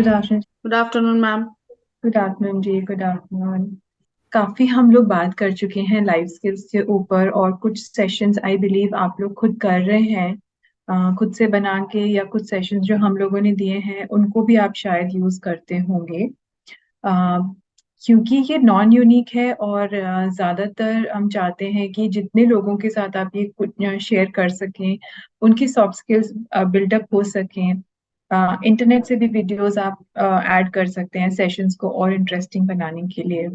Good afternoon. Good afternoon ma'am. Good afternoon जी, good afternoon. काफी हम लोग बात कर चुके हैं लाइफ स्किल्स के ऊपर, और कुछ सेशंस आई बिलीव आप लोग खुद कर रहे हैं, खुद से बना के, या कुछ सेशंस जो हम लोगों ने दिए हैं उनको भी आप शायद यूज करते होंगे। अ, क्योंकि ये नॉन यूनिक है, और ज्यादातर हम चाहते हैं कि जितने लोगों के साथ आप ये कुछ शेयर कर सकें, उनकी सॉफ्ट स्किल्स बिल्डअप हो सकें। इंटरनेट से भी वीडियोस आप ऐड कर सकते हैं सेशंस को और इंटरेस्टिंग बनाने के लिए।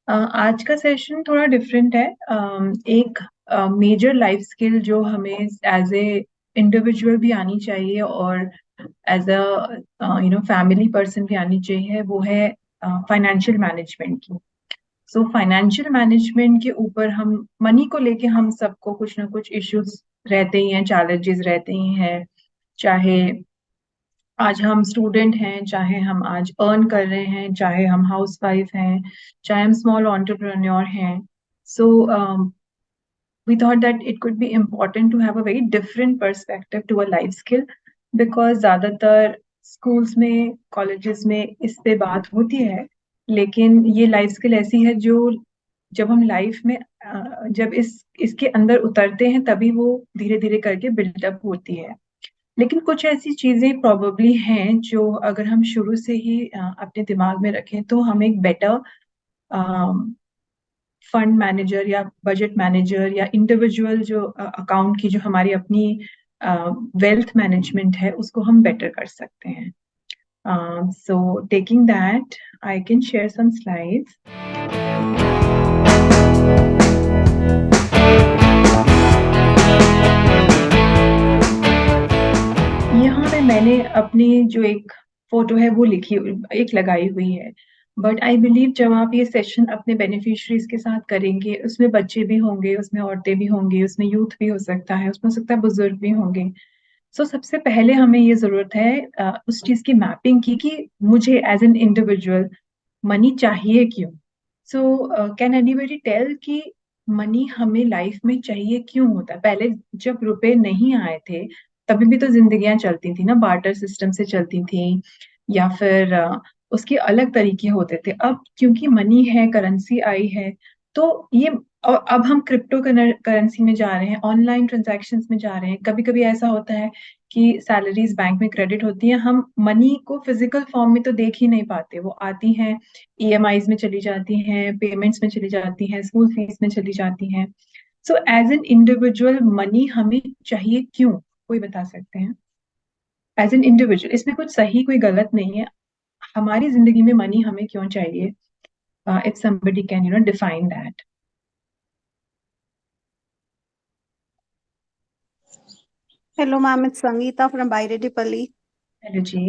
आज का सेशन थोड़ा डिफरेंट है। एक मेजर लाइफ स्किल जो हमें एज ए इंडिविजुअल भी आनी चाहिए, और एज अ फैमिली पर्सन भी आनी चाहिए, वो है फाइनेंशियल मैनेजमेंट की। सो फाइनेंशियल मैनेजमेंट के ऊपर हम मनी को लेके हम सबको कुछ ना कुछ इश्यूज रहते ही हैं, चैलेंजेस रहते ही हैं। चाहे आज हम स्टूडेंट हैं, चाहे हम आज अर्न कर रहे हैं, चाहे हम हाउस वाइफ हैं, चाहे हम स्मॉल एंटरप्रेन्योर हैं। सो we thought that it could be important to have a very different perspective to a life skill, because ज्यादातर schools में, colleges में इस पे बात होती है, लेकिन ये लाइफ स्किल ऐसी है जो जब हम लाइफ में जब इसके अंदर उतरते हैं तभी वो धीरे धीरे करके बिल्डअप होती है। लेकिन कुछ ऐसी चीजें प्रोबेबली हैं जो अगर हम शुरू से ही अपने दिमाग में रखें तो हम एक बेटर फंड मैनेजर या बजट मैनेजर या इंडिविजुअल जो अकाउंट की जो हमारी अपनी वेल्थ मैनेजमेंट है उसको हम बेटर कर सकते हैं। So taking that, I can share some slides. यहाँ पे मैंने अपनी जो एक फोटो है वो लिखी, एक लगाई हुई है। बट आई बिलीव जब आप ये सेशन अपने बेनिफिशरीज के साथ करेंगे, उसमें बच्चे भी होंगे, उसमें औरतें भी होंगी, उसमें यूथ भी हो सकता है, उसमें हो सकता है बुजुर्ग भी होंगे। सो सबसे पहले हमें ये जरूरत है उस चीज की मैपिंग की कि मुझे एज एन इंडिविजुअल मनी चाहिए क्यों। सो कैन एनीबडी टेल कि मनी हमें लाइफ में चाहिए क्यों होता है? पहले जब रुपए नहीं आए थे तभी भी तो जिंदगियां चलती थी ना, बार्टर सिस्टम से चलती थी, या फिर उसके अलग तरीके होते थे। अब क्योंकि मनी है, करेंसी आई है, तो ये, और अब हम क्रिप्टो करेंसी में जा रहे हैं, ऑनलाइन ट्रांजैक्शंस में जा रहे हैं। कभी कभी ऐसा होता है कि सैलरीज बैंक में क्रेडिट होती हैं, हम मनी को फिजिकल फॉर्म में तो देख ही नहीं पाते, वो आती हैं, ईएमआईज में चली जाती हैं, पेमेंट्स में चली जाती हैं, स्कूल फीस में चली जाती हैं। So as an individual money हमें चाहिए क्यों? कोई बता सकते हैं? एज एन इंडिविजुअल, इसमें कुछ सही कोई गलत नहीं है, हमारी जिंदगी में मनी हमें क्यों चाहिए? If somebody can define that. Hello ma'am, it's Sangeeta from Byreddypalli. Hello जी।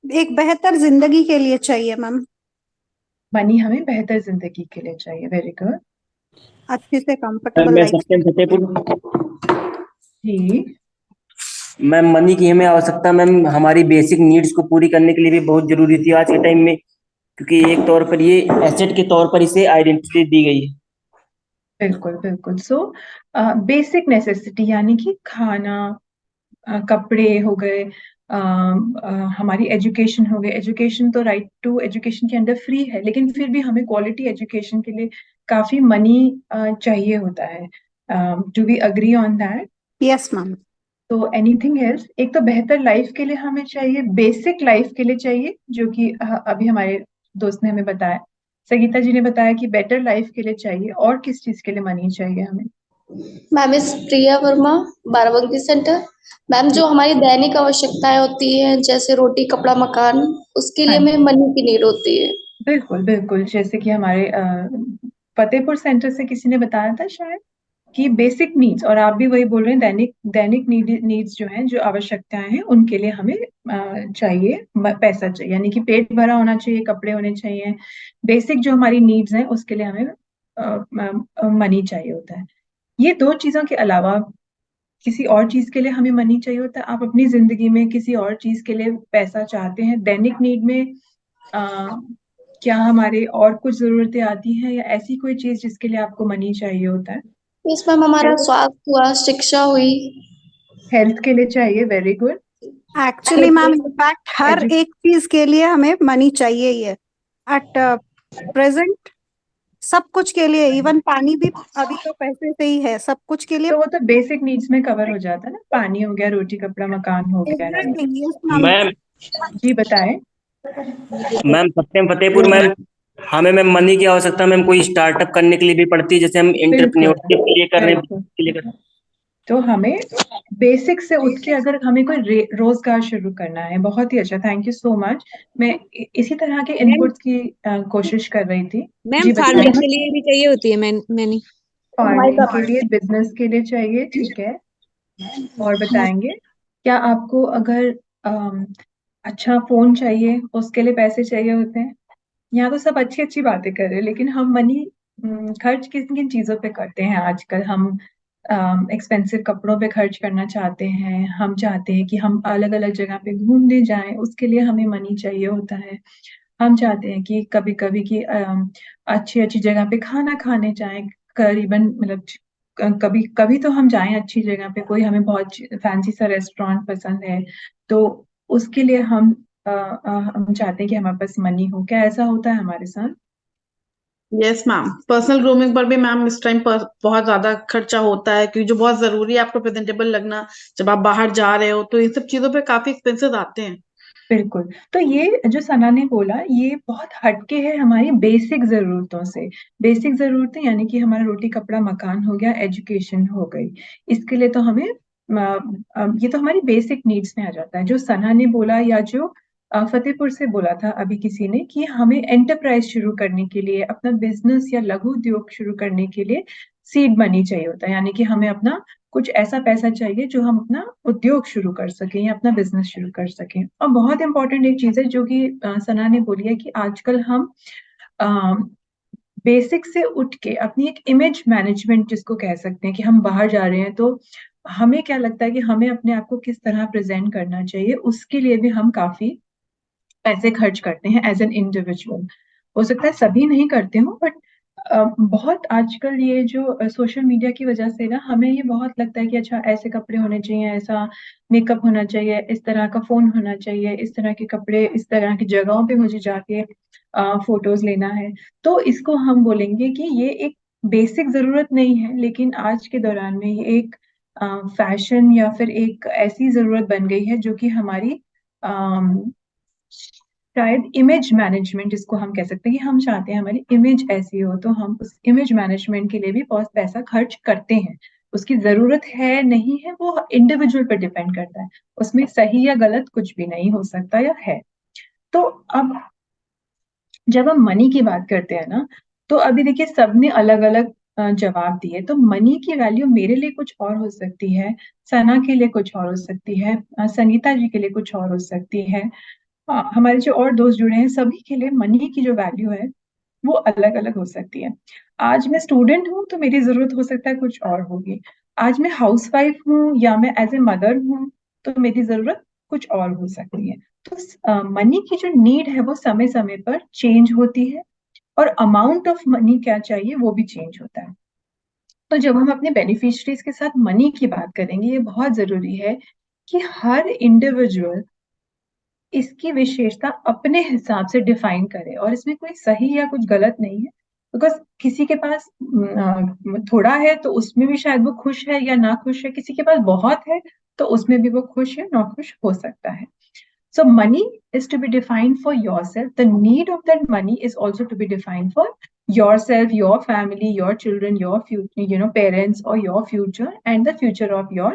एक बेहतर जिंदगी के लिए चाहिए मैम। मनी हमें बेहतर जिंदगी के लिए चाहिए, वेरी गुड। अच्छी से कंफर्टेबल मैं लाइफ। सत्यम फतेहपुर। जी। मैम, मनी की हमें आवश्यकता मैम हमारी बेसिक नीड्स को पूरी करने के लिए भी बहुत जरूरी थी आज के टाइम में, क्योंकि एक तौर पर ये एसेट के तौर पर इसे आइडेंटिटी दी गई है। बिल्कुल बिल्कुल। सो बेसिक नेसेसिटी यानी कि खाना, कपड़े हो गए, हमारी एजुकेशन हो गई। एजुकेशन तो राइट टू एजुकेशन के अंदर फ्री है, लेकिन फिर भी हमें क्वालिटी एजुकेशन के लिए काफी मनी चाहिए होता है। Do we agree on that? Yes ma'am. तो एनीथिंग एल्स, एक तो बेहतर लाइफ के लिए हमें चाहिए, बेसिक लाइफ के लिए चाहिए, जो कि अभी हमारे दोस्त ने हमें बताया, संगीता जी ने बताया कि बेटर लाइफ के लिए चाहिए। और किस चीज के लिए मनी चाहिए हमें? मैम इस प्रिया वर्मा, बाराबंकी सेंटर। मैम जो हमारी दैनिक आवश्यकताएं होती हैं जैसे रोटी कपड़ा मकान, उसके लिए हाँ, हमें मनी की नीड होती है। बिल्कुल बिल्कुल। जैसे कि हमारे फतेहपुर सेंटर से किसी ने बताया था शायद कि बेसिक नीड्स, और आप भी वही बोल रहे हैं, दैनिक दैनिक नीड्स जो हैं, जो आवश्यकताएं हैं, उनके लिए हमें चाहिए, पैसा चाहिए, यानी कि पेट भरा होना चाहिए, कपड़े होने चाहिए। बेसिक जो हमारी नीड्स हैं उसके लिए हमें मनी चाहिए होता है। ये दो चीजों के अलावा किसी और चीज के लिए हमें मनी चाहिए होता है? आप अपनी जिंदगी में किसी और चीज के लिए पैसा चाहते हैं? दैनिक नीड में आ, क्या हमारे और कुछ जरूरतें आती हैं, या ऐसी कोई चीज जिसके लिए आपको मनी चाहिए होता है? इसमें हमारा स्वास्थ्य हुआ, शिक्षा हुई। हेल्थ के लिए चाहिए, very good. Actually ma'am in fact हर एक चीज के लिए हमें मनी चाहिए ही है एट प्रेजेंट। सब कुछ के लिए, इवन पानी भी अभी तो पैसे से ही है, सब कुछ के लिए। तो वो तो बेसिक नीड्स में कवर हो जाता है ना, पानी हो गया, रोटी कपड़ा मकान हो गया, right? Exactly, yes ma'am. Ma'am जी बताएं। मैम सत्यम फतेहपुर मैम, हमें मैम मनी की आवश्यकता मैम कोई स्टार्टअप करने के लिए भी पड़ती है, जैसे हम बिल्कुल इंटरप्रेन्योरशिप के लिए कर रहे हैं, बिल्कुल। के लिए कर रहे हैं। तो हमें बेसिक से उठ के अगर हमें कोई रोजगार शुरू करना है, बहुत ही अच्छा, थैंक यू सो मच। मैं इसी तरह के मैम इनपुट्स की कोशिश कर रही थी। मैम जी फार्मिंग बताएं। के लिए भी चाहिए होती है मैनी। फार्मिंग के लिए, बिजनेस के लिए चाहिए, ठीक है। और बताएंगे क्या आपको अगर अच्छा फोन चाहिए उसके लिए पैसे चाहिए होते हैं? यहाँ तो सब अच्छी अच्छी बातें कर रहे हैं, लेकिन हम मनी खर्च किन किन चीजों पे करते हैं आजकल? हम एक्सपेंसिव कपड़ों पे खर्च करना चाहते हैं, हम चाहते हैं कि हम अलग अलग जगह पे घूमने जाएं, उसके लिए हमें मनी चाहिए होता है। हम चाहते हैं कि कभी कभी कि अच्छी अच्छी जगह पे खाना खाने जाएं, करीबन मतलब कभी कभी तो हम जाएं अच्छी जगह पे, कोई हमें बहुत फैंसी सा रेस्टोरेंट पसंद है, तो उसके लिए हम चाहते हैं कि हमारे पास मनी हो। क्या ऐसा होता है हमारे साथ? यस मैम, पर्सनल ग्रूमिंग पर भी मैम इस टाइम पर बहुत ज्यादा खर्चा होता है, क्योंकि जो बहुत जरूरी है आपको प्रेजेंटेबल लगना जब आप बाहर जा रहे हो, तो इन सब चीजों पे काफी एक्सपेंसेस आते हैं। बिल्कुल। तो ये जो सना ने बोला ये बहुत हटके है हमारी बेसिक जरूरतों से। बेसिक जरूरतें यानी कि हमारा रोटी कपड़ा मकान हो गया, एजुकेशन हो गई, इसके लिए तो हमें ये तो हमारी बेसिक नीड्स में आ जाता है। जो सना ने बोला या जो फतेहपुर से बोला था अभी किसी ने, कि हमें एंटरप्राइज शुरू करने के लिए, अपना बिजनेस या लघु उद्योग शुरू करने के लिए सीड मनी चाहिए होता है, यानी कि हमें अपना कुछ ऐसा पैसा चाहिए जो हम अपना उद्योग शुरू कर सकें या अपना बिजनेस शुरू कर सकें। और बहुत इंपॉर्टेंट एक चीज है जो कि सना ने बोली है कि आजकल हम बेसिक से उठ के अपनी एक इमेज मैनेजमेंट जिसको कह सकते हैं, कि हम बाहर जा रहे हैं तो हमें क्या लगता है कि हमें अपने आप को किस तरह प्रेजेंट करना चाहिए, उसके लिए भी हम काफी पैसे खर्च करते हैं एज एन इंडिविजुअल। हो सकता है सभी नहीं करते हो, बट बहुत आजकल ये जो सोशल मीडिया की वजह से ना, हमें ये बहुत लगता है कि अच्छा ऐसे कपड़े होने चाहिए, ऐसा मेकअप होना चाहिए, इस तरह का फोन होना चाहिए, इस तरह के कपड़े, इस तरह की जगहों पे मुझे जाके फोटोज लेना है। तो इसको हम बोलेंगे कि ये एक बेसिक जरूरत नहीं है, लेकिन आज के दौरान में ये एक फैशन या फिर एक ऐसी जरूरत बन गई है जो कि हमारी शायद इमेज मैनेजमेंट जिसको हम कह सकते हैं, कि हम चाहते हैं हमारी इमेज ऐसी हो, तो हम उस इमेज मैनेजमेंट के लिए भी बहुत पैसा खर्च करते हैं। उसकी जरूरत है नहीं है वो इंडिविजुअल पर डिपेंड करता है, उसमें सही या गलत कुछ भी नहीं हो सकता या है। तो अब जब हम मनी की बात करते हैं ना, तो अभी देखिए सबने अलग अलग जवाब दिए। तो मनी की वैल्यू मेरे लिए कुछ और हो सकती है, सना के लिए कुछ और हो सकती है, संगीता जी के लिए कुछ और हो सकती है, हमारे जो और दोस्त जुड़े हैं सभी के लिए मनी की जो वैल्यू है वो अलग अलग हो सकती है। आज मैं स्टूडेंट हूँ तो मेरी जरूरत हो सकता है कुछ और होगी, आज मैं हाउसवाइफ हूँ या मैं एज ए मदर हूँ तो मेरी जरूरत कुछ और हो सकती है। तो मनी की जो नीड है वो समय समय पर चेंज होती है, और अमाउंट ऑफ मनी क्या चाहिए वो भी चेंज होता है। तो जब हम अपने बेनिफिशरीज के साथ मनी की बात करेंगे, ये बहुत जरूरी है कि हर इंडिविजुअल इसकी विशेषता अपने हिसाब से डिफाइन करे, और इसमें कोई सही या कुछ गलत नहीं है। बिकॉज किसी के पास थोड़ा है तो उसमें भी शायद वो खुश है या ना खुश है, किसी के पास बहुत है तो उसमें भी वो खुश या ना खुश हो सकता है। So money is to be defined for yourself. The need of that money is also to be defined for yourself, your family, your children, your future, parents, or your future, and the future of your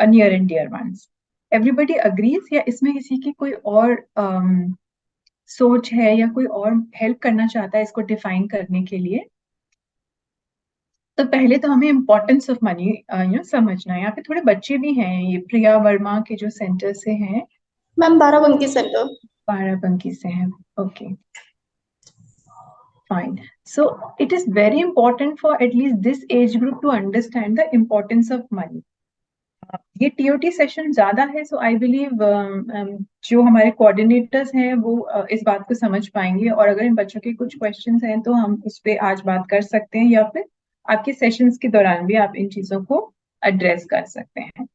near and dear ones. Everybody agrees, या इसमें किसी की कोई और सोच है या कोई और हेल्प करना चाहता है इसको डिफाइन करने के लिए? तो पहले तो हमें इम्पोर्टेंस ऑफ मनी समझना है। यहाँ पे थोड़े बच्चे भी हैं, ये प्रिया वर्मा के जो सेंटर से हैं, मैम बाराबंकी सेंटर। बाराबंकी से हैं। Okay fine. So it is very important for at least this age group to understand the importance of money. ये टीओटी सेशन ज्यादा है, सो आई बिलीव जो हमारे कोऑर्डिनेटर्स हैं वो इस बात को समझ पाएंगे, और अगर इन बच्चों के कुछ क्वेश्चंस हैं तो हम उस पर आज बात कर सकते हैं, या फिर आपके सेशंस के दौरान भी आप इन चीजों को एड्रेस कर सकते हैं।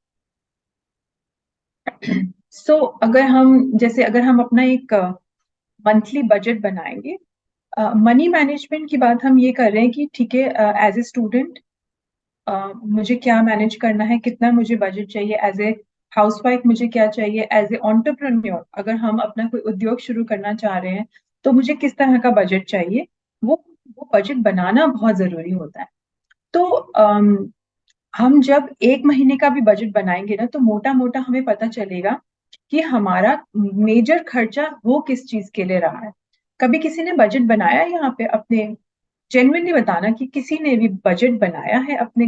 अगर हम अपना एक मंथली बजट बनाएंगे, मनी मैनेजमेंट की बात हम ये कर रहे हैं कि ठीक है, एज ए स्टूडेंट मुझे क्या मैनेज करना है, कितना मुझे बजट चाहिए, एज ए हाउसवाइफ मुझे क्या चाहिए, एज ए एंटरप्रेन्योर अगर हम अपना कोई उद्योग शुरू करना चाह रहे हैं तो मुझे किस तरह का बजट चाहिए, वो बजट बनाना बहुत जरूरी होता है। तो हम जब एक महीने का भी बजट बनाएंगे ना, तो मोटा मोटा हमें पता चलेगा कि हमारा मेजर खर्चा वो किस चीज के लिए रहा है। कभी किसी ने बजट बनाया है यहाँ पे अपने? जेन्युइनली बताना कि किसी ने भी बजट बनाया है अपने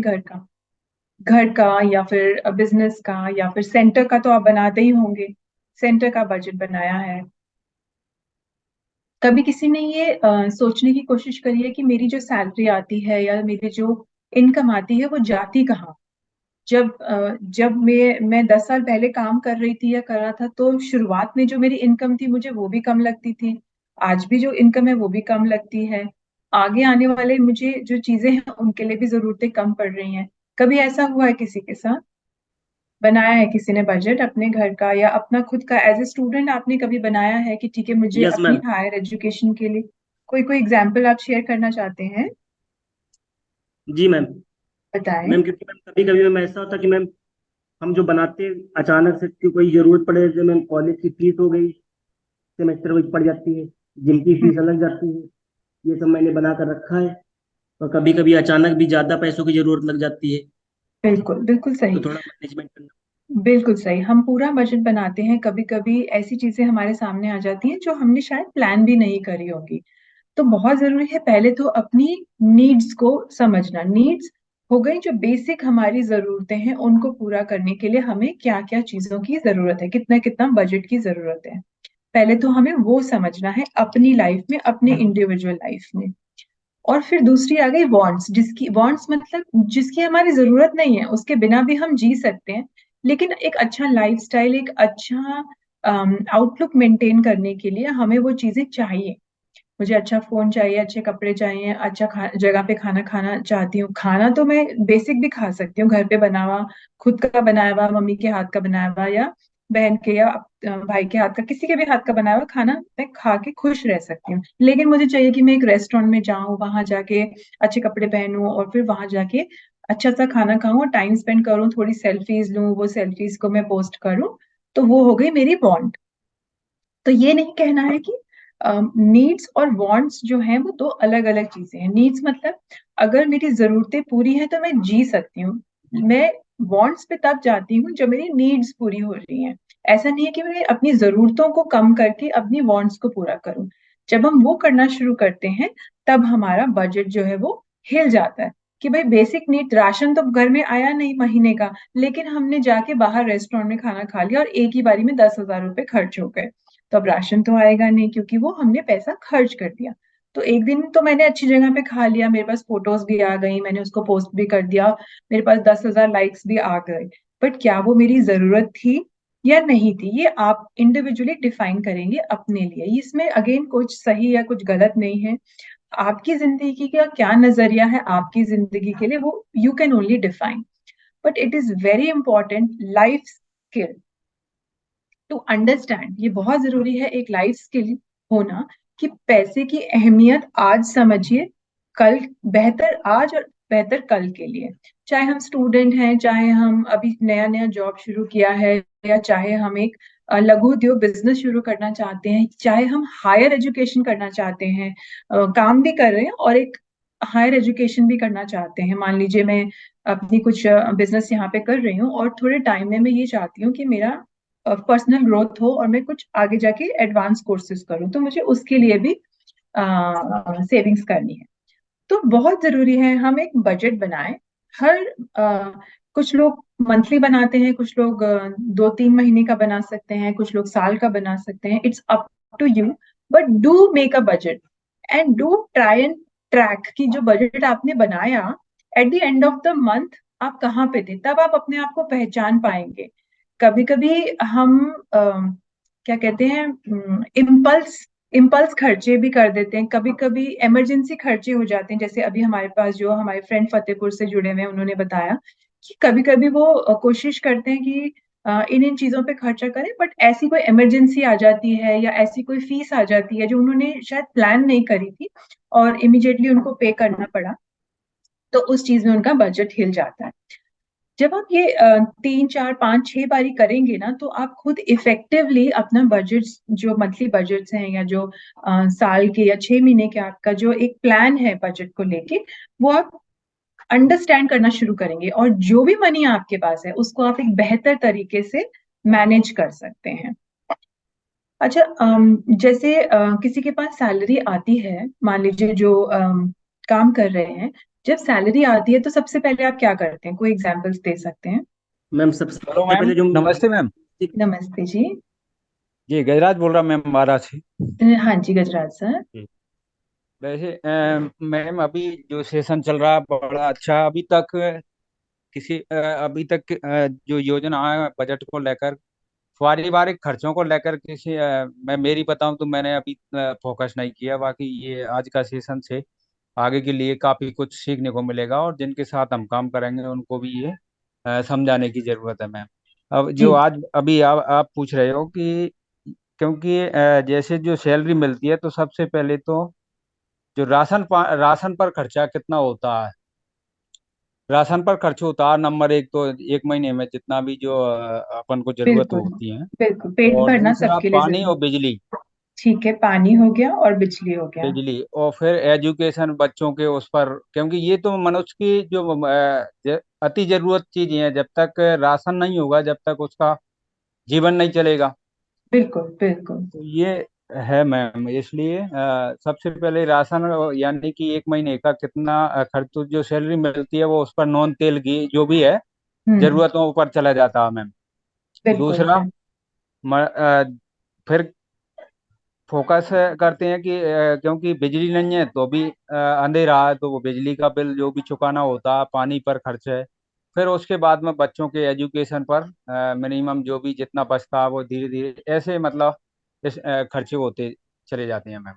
घर का या फिर बिजनेस का या फिर सेंटर का? तो आप बनाते ही होंगे, सेंटर का बजट बनाया है? कभी किसी ने ये सोचने की कोशिश करी है कि मेरी जो सैलरी आती है या मेरी जो इनकम आती है वो जाती कहाँ? जब मैं 10 साल पहले काम कर रही थी या कर रहा था, तो शुरुआत में जो मेरी इनकम थी मुझे वो भी कम लगती थी, आज भी जो इनकम है वो भी कम लगती है, आगे आने वाले मुझे जो चीजें हैं उनके लिए भी जरूरतें कम पड़ रही हैं। कभी ऐसा हुआ है किसी के साथ? बनाया है किसी ने बजट अपने घर का या अपना खुद का? एज ए स्टूडेंट आपने कभी बनाया है कि ठीक है, मुझे यस अपनी मैम। हायर एजुकेशन के लिए कोई एग्जाम्पल आप शेयर करना चाहते हैं? जी मैम। बताएं। मैम क्योंकि मैम कभी कभी मैम ऐसा होता है कि मैम हम जो बनाते हैं अचानक से कि कोई जरूरत पड़े, जैसे मैम कॉलेज की फीस हो गई, सेमेस्टर वाइज पड़ जाती है, जिम की हम्म, फीस अलग जाती है, ये सब मैंने बना कर रखा है। और कभी कभी अचानक भी ज्यादा पैसों की जरूरत लग जाती है, बिल्कुल बिल्कुल तो सही। थोड़ा मैनेजमेंट करना। बिल्कुल सही, हम पूरा बजट बनाते हैं, कभी कभी ऐसी चीजें हमारे सामने आ जाती हैं जो हमने शायद प्लान भी नहीं करी होगी। तो बहुत जरूरी है पहले तो अपनी नीड्स को समझना। नीड्स हो गई जो बेसिक हमारी जरूरतें हैं, उनको पूरा करने के लिए हमें क्या क्या चीजों की जरूरत है, कितना कितना बजट की जरूरत है, पहले तो हमें वो समझना है अपनी लाइफ में, अपने इंडिविजुअल लाइफ में। और फिर दूसरी आ गई वांट्स, जिसकी वांट्स मतलब जिसकी हमारी जरूरत नहीं है, उसके बिना भी हम जी सकते हैं, लेकिन एक अच्छा लाइफस्टाइल, एक अच्छा आउटलुक मेंटेन करने के लिए हमें वो चीजें चाहिए। मुझे अच्छा फोन चाहिए, अच्छे कपड़े चाहिए, अच्छा जगह पे खाना खाना चाहती हूँ। खाना तो मैं बेसिक भी खा सकती हूँ, घर पे बना हुआ, खुद का बनाया हुआ, मम्मी के हाथ का बनाया हुआ या बहन के या भाई के हाथ का, किसी के भी हाथ का बनाया हुआ खाना मैं खा के खुश रह सकती हूँ। लेकिन मुझे चाहिए कि मैं एक रेस्टोरेंट में जाऊं, वहां जाके अच्छे कपड़े पहनूं और फिर वहां जाके अच्छा सा खाना खाऊं और टाइम स्पेंड करूं, थोड़ी सेल्फीज लूं, वो सेल्फीज को मैं पोस्ट करूं। तो वो हो गई मेरी वांट। तो ये नहीं कहना है कि नीड्स और वांट्स जो हैं वो दो अलग अलग चीजें हैं। नीड्स मतलब अगर मेरी जरूरतें पूरी हैं तो मैं जी सकती हूँ। मैं वांट्स पे तब जाती हूँ जब मेरी नीड्स पूरी हो रही हैं। ऐसा नहीं है कि मैं अपनी जरूरतों को कम करके अपनी वांट्स को पूरा करूँ। जब हम वो करना शुरू करते हैं तब हमारा बजट जो है वो हिल जाता है। कि भाई बेसिक नीड, राशन तो घर में आया नहीं महीने का, लेकिन हमने जाके बाहर रेस्टोरेंट में खाना खा लिया और एक ही बारी में 10,000 रुपए खर्च हो गए। तो अब राशन तो आएगा नहीं क्योंकि वो हमने पैसा खर्च कर दिया। तो एक दिन तो मैंने अच्छी जगह पे खा लिया, मेरे पास फोटोज भी आ गई, मैंने उसको पोस्ट भी कर दिया, मेरे पास 10,000 लाइक्स भी आ गए। बट क्या वो मेरी जरूरत थी या नहीं थी, ये आप इंडिविजुअली डिफाइन करेंगे अपने लिए। इसमें अगेन कुछ सही या कुछ गलत नहीं है। आपकी जिंदगी का क्या नजरिया है आपकी जिंदगी के लिए, वो you can only define. But it is very important life skill to understand, ये बहुत जरूरी है एक लाइफ स्किल होना, कि पैसे की अहमियत आज समझिए, कल बेहतर, आज और बेहतर कल के लिए। चाहे हम स्टूडेंट हैं, चाहे हम अभी नया नया जॉब शुरू किया है, या चाहे हम एक लघु उद्योग बिजनेस शुरू करना चाहते हैं, चाहे हम हायर एजुकेशन करना चाहते हैं, काम भी कर रहे हैं और एक हायर एजुकेशन भी करना चाहते हैं। मान लीजिए मैं अपनी कुछ बिजनेस यहाँ पे कर रही हूँ और थोड़े टाइम में मैं ये चाहती हूँ कि मेरा पर्सनल ग्रोथ हो और मैं कुछ आगे जाके एडवांस कोर्सेज करूं, तो मुझे उसके लिए भी सेविंग्स करनी है। तो बहुत जरूरी है हम एक बजट बनाएं। हर कुछ लोग मंथली बनाते हैं, कुछ लोग 2-3 महीने का बना सकते हैं, कुछ लोग साल का बना सकते हैं। It's up to you, but do make a budget and do try and track कि जो बजट आपने बनाया at the end of the month आप कहाँ पे थे, तब आप अपने आप को पहचान पाएंगे। कभी कभी हम क्या कहते हैं, इम्पल्स इम्पल्स खर्चे भी कर देते हैं, कभी कभी इमरजेंसी खर्चे हो जाते हैं। जैसे अभी हमारे पास जो हमारे फ्रेंड फतेहपुर से जुड़े हुए हैं, उन्होंने बताया कि कभी कभी वो कोशिश करते हैं कि इन इन चीजों पे खर्चा करें, बट ऐसी कोई इमरजेंसी आ जाती है या ऐसी कोई फीस आ जाती है जो उन्होंने शायद प्लान नहीं करी थी और इमिडिएटली उनको पे करना पड़ा, तो उस चीज में उनका बजट हिल जाता है। जब आप ये 3 4 5 6 बारी करेंगे ना, तो आप खुद इफेक्टिवली अपना बजट, जो मंथली बजट्स हैं या जो साल के या 6 महीने के आपका जो एक प्लान है बजट को लेके, वो आप अंडरस्टैंड करना शुरू करेंगे और जो भी मनी आपके पास है उसको आप एक बेहतर तरीके से मैनेज कर सकते हैं। अच्छा, जैसे किसी के पास सैलरी आती है, मान लीजिए जो काम कर रहे हैं, जब सैलरी आती है तो सबसे पहले आप क्या करते हैं? कोई एग्जांपल्स दे सकते हैं? मैम हेलो सबसे मैम, पहले जो नमस्ते मैम। नमस्ते जी। जी गजराज बोल रहा मैम, बारा से। हाँ जी गजराज सर। जी। वैसे मैम अभी जो सेशन चल रहा है बड़ा अच्छा। अभी तक जो योजना है बजट को लेकर, पारिवारिक खर्चों को लेकर मैं मेरी बताऊं तो मैंने अभी फोकस नहीं किया। बाकी ये आज का सेशन से आगे के लिए काफी कुछ सीखने को मिलेगा, और जिनके साथ हम काम करेंगे उनको भी ये समझाने की जरूरत है मैम। अब जो जी आज अभी आप पूछ रहे हो कि, क्योंकि जैसे जो सैलरी मिलती है तो सबसे पहले तो जो राशन पर खर्चा कितना होता है, राशन पर खर्च होता है नंबर एक तो, एक महीने में जितना भी जो अपन को जरूरत बिल्कुल, होती है। बिल्कुल पेट और भरना दूसरा सबके लिए पानी जरूरी। और बिजली। ठीक है, पानी हो गया और बिजली हो गया। बिजली और फिर एजुकेशन बच्चों के उस पर, क्योंकि ये तो मनुष्य की जो अति जरूरत चीज है। जब तक राशन नहीं होगा जब तक उसका जीवन नहीं चलेगा। बिल्कुल बिल्कुल। तो ये है मैम, इसलिए सबसे पहले राशन यानी कि एक महीने का कितना खर्च, तो जो सैलरी मिलती है वो उस पर नॉन तेल घी जो भी है हम्म। जरूरतों पर चला जाता है मैम। बिल्कुल दूसरा सर। फिर फोकस करते हैं कि क्योंकि बिजली नहीं है तो भी अंधेरा है, तो वो बिजली का बिल जो भी चुकाना होता है, पानी पर खर्च है। फिर उसके बाद में बच्चों के एजुकेशन पर मिनिमम जो भी जितना बचता है वो धीरे धीरे ऐसे मतलब इस खर्चे होते चले जाते हैं मैम।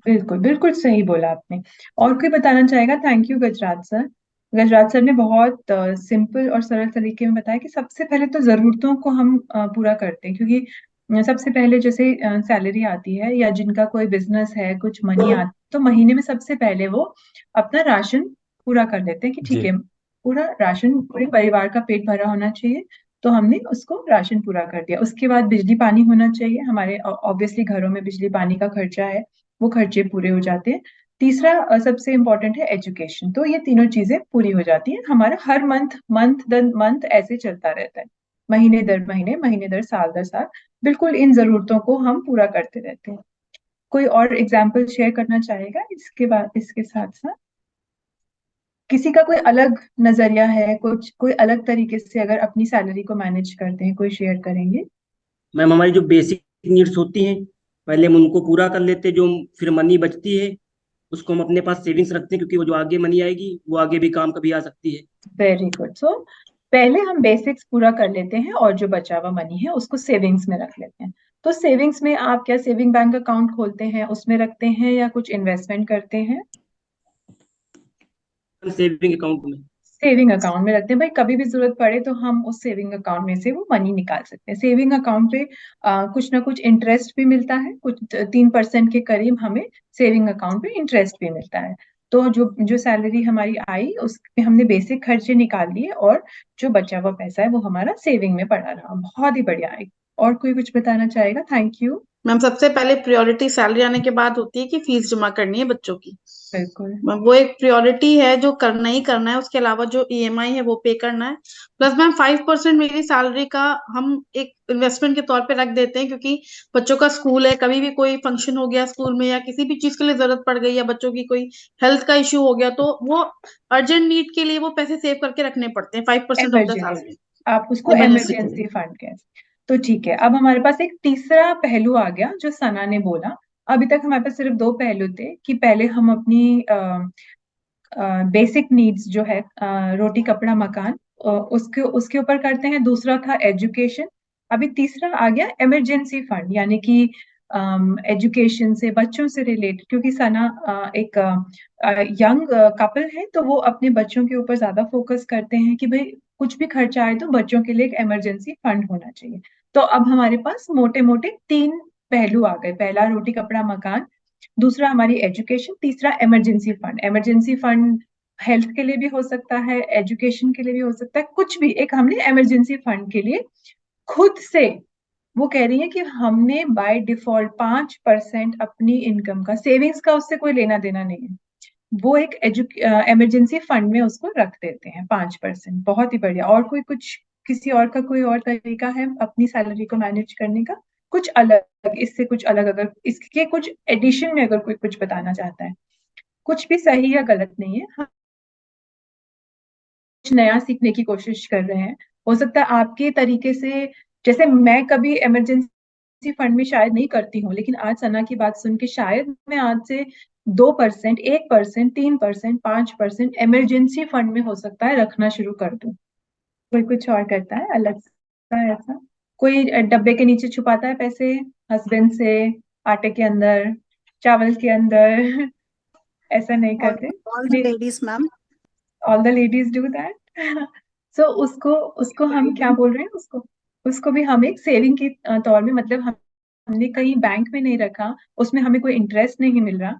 बिल्कुल बिल्कुल सही बोला आपने। और कोई बताना चाहेगा? Thank you Gajraj sir. Gajraj sir ने बहुत सिंपल और सरल तरीके में बताया कि सबसे पहले तो जरूरतों को हम पूरा करते हैं, क्योंकि सबसे पहले जैसे सैलरी आती है या जिनका कोई बिजनेस है, कुछ मनी आती, तो महीने में सबसे पहले वो अपना राशन पूरा कर लेते हैं कि ठीक जी है, पूरा राशन पूरे परिवार का पेट भरा होना चाहिए, तो हमने उसको राशन पूरा कर दिया। उसके बाद बिजली पानी होना चाहिए, हमारे ऑब्वियसली घरों में बिजली पानी का खर्चा है, वो खर्चे पूरे हो जाते हैं। तीसरा सबसे इम्पोर्टेंट है एजुकेशन, तो ये तीनों चीजें पूरी हो जाती हैं। हमारा हर मंथ मंथ दर मंथ ऐसे चलता रहता है, महीने दर महीने, महीने दर साल दर साल, बिल्कुल इन जरूरतों को हम पूरा करते रहते हैं। कोई और एग्जाम्पल शेयर करना चाहेगा इसके बाद, इसके साथ साथ किसी का कोई अलग नजरिया है, कुछ कोई अलग तरीके से अगर अपनी सैलरी को मैनेज करते हैं, कोई शेयर करेंगे? मैम हमारी जो बेसिक नीड्स होती हैं पहले हम उनको पूरा कर लेते हैं, जो फिर मनी बचती है उसको हम अपने पास सेविंग्स रखते हैं, क्योंकि वो जो आगे मनी आएगी वो आगे भी काम कभी आ सकती है। Very good. सो पहले हम बेसिक्स पूरा कर लेते हैं और जो बचा हुआ मनी है उसको सेविंग्स में रख लेते हैं। तो सेविंग्स में आप क्या सेविंग बैंक अकाउंट खोलते हैं, उसमें रखते हैं, या कुछ इन्वेस्टमेंट करते हैं? सेविंग अकाउंट में। सेविंग अकाउंट में रखते हैं भाई, कभी भी जरूरत पड़े तो हम उस सेविंग अकाउंट में से वो मनी निकाल सकते हैं। सेविंग अकाउंट पे कुछ ना कुछ इंटरेस्ट भी मिलता है, कुछ 3% के करीब हमें सेविंग अकाउंट पे इंटरेस्ट भी मिलता है। तो जो जो सैलरी हमारी आई उसमें हमने बेसिक खर्चे निकाल लिए और जो बचा हुआ पैसा है वो हमारा सेविंग में पड़ा रहा। बहुत ही बढ़िया है। और कोई कुछ बताना चाहेगा? Thank you. मैम सबसे पहले प्रायोरिटी सैलरी आने के बाद होती है कि फीस जमा करनी है बच्चों की। बिल्कुल। वो एक प्रायोरिटी है जो करना ही करना है। उसके अलावा जो ईएमआई है वो पे करना है। प्लस मैम 5% मेरी सैलरी का हम एक इन्वेस्टमेंट के तौर पे रख देते हैं, क्योंकि बच्चों का स्कूल है, कभी भी कोई फंक्शन हो गया स्कूल में या किसी भी चीज के लिए जरूरत पड़ गई या बच्चों की कोई हेल्थ का इश्यू हो गया, तो वो अर्जेंट नीड के लिए वो पैसे सेव करके रखने पड़ते हैं, 5% ऑफ द इमरजेंसी, सैलरी। आप उसको इमरजेंसी के इमरजेंसी लिए। फंड कह। तो ठीक है, अब हमारे पास एक तीसरा पहलू आ गया जो सना ने बोला। अभी तक हमारे पास सिर्फ दो पहलू थे कि पहले हम अपनी बेसिक नीड्स जो है, रोटी कपड़ा मकान, उसके उसके ऊपर करते हैं। दूसरा था एजुकेशन। अभी तीसरा आ गया इमरजेंसी फंड, यानी कि एजुकेशन से, बच्चों से रिलेटेड, क्योंकि सना एक यंग कपल है, तो वो अपने बच्चों के ऊपर ज्यादा फोकस करते हैं कि भाई कुछ भी खर्चा आए तो बच्चों के लिए एक इमरजेंसी फंड होना चाहिए। तो अब हमारे पास मोटे मोटे 3 पहलू आ गए। पहला रोटी कपड़ा मकान, दूसरा हमारी एजुकेशन, तीसरा emergency fund. Emergency fund health के लिए भी हो सकता है, एजुकेशन के लिए भी हो सकता है, कुछ भी एक हमने इमरजेंसी फंड के लिए खुद से, वो कह रही है कि हमने बाय डिफॉल्ट 5% अपनी इनकम का, सेविंग्स का उससे कोई लेना देना नहीं है, वो एक इमरजेंसी फंड में उसको रख देते हैं 5%। बहुत ही बढ़िया। और कोई कुछ, किसी और का कोई और तरीका है अपनी सैलरी को मैनेज करने का, कुछ अलग, इससे कुछ अलग, अगर इसके कुछ एडिशन में अगर कोई कुछ बताना चाहता है? कुछ भी सही या गलत नहीं है, हम कुछ नया सीखने की कोशिश कर रहे हैं। हो सकता है आपके तरीके से, जैसे मैं कभी इमरजेंसी फंड में शायद नहीं करती हूँ, लेकिन आज सना की बात सुन के शायद मैं आज से 2%, 1%, 3%, 5% इमरजेंसी फंड में हो सकता है रखना शुरू कर दूं। कोई कुछ और करता है अलग सा ऐसा? कोई डब्बे के नीचे छुपाता है पैसे, हस्बैंड से, आटे के अंदर, चावल के अंदर? ऐसा नहीं ऑल करते? All the ladies ma'am. All the ladies do that. So उसको उसको हम क्या बोल रहे हैं, उसको उसको भी हम एक सेविंग के तौर में, मतलब हमने कहीं बैंक में नहीं रखा, उसमें हमें कोई इंटरेस्ट नहीं मिल रहा,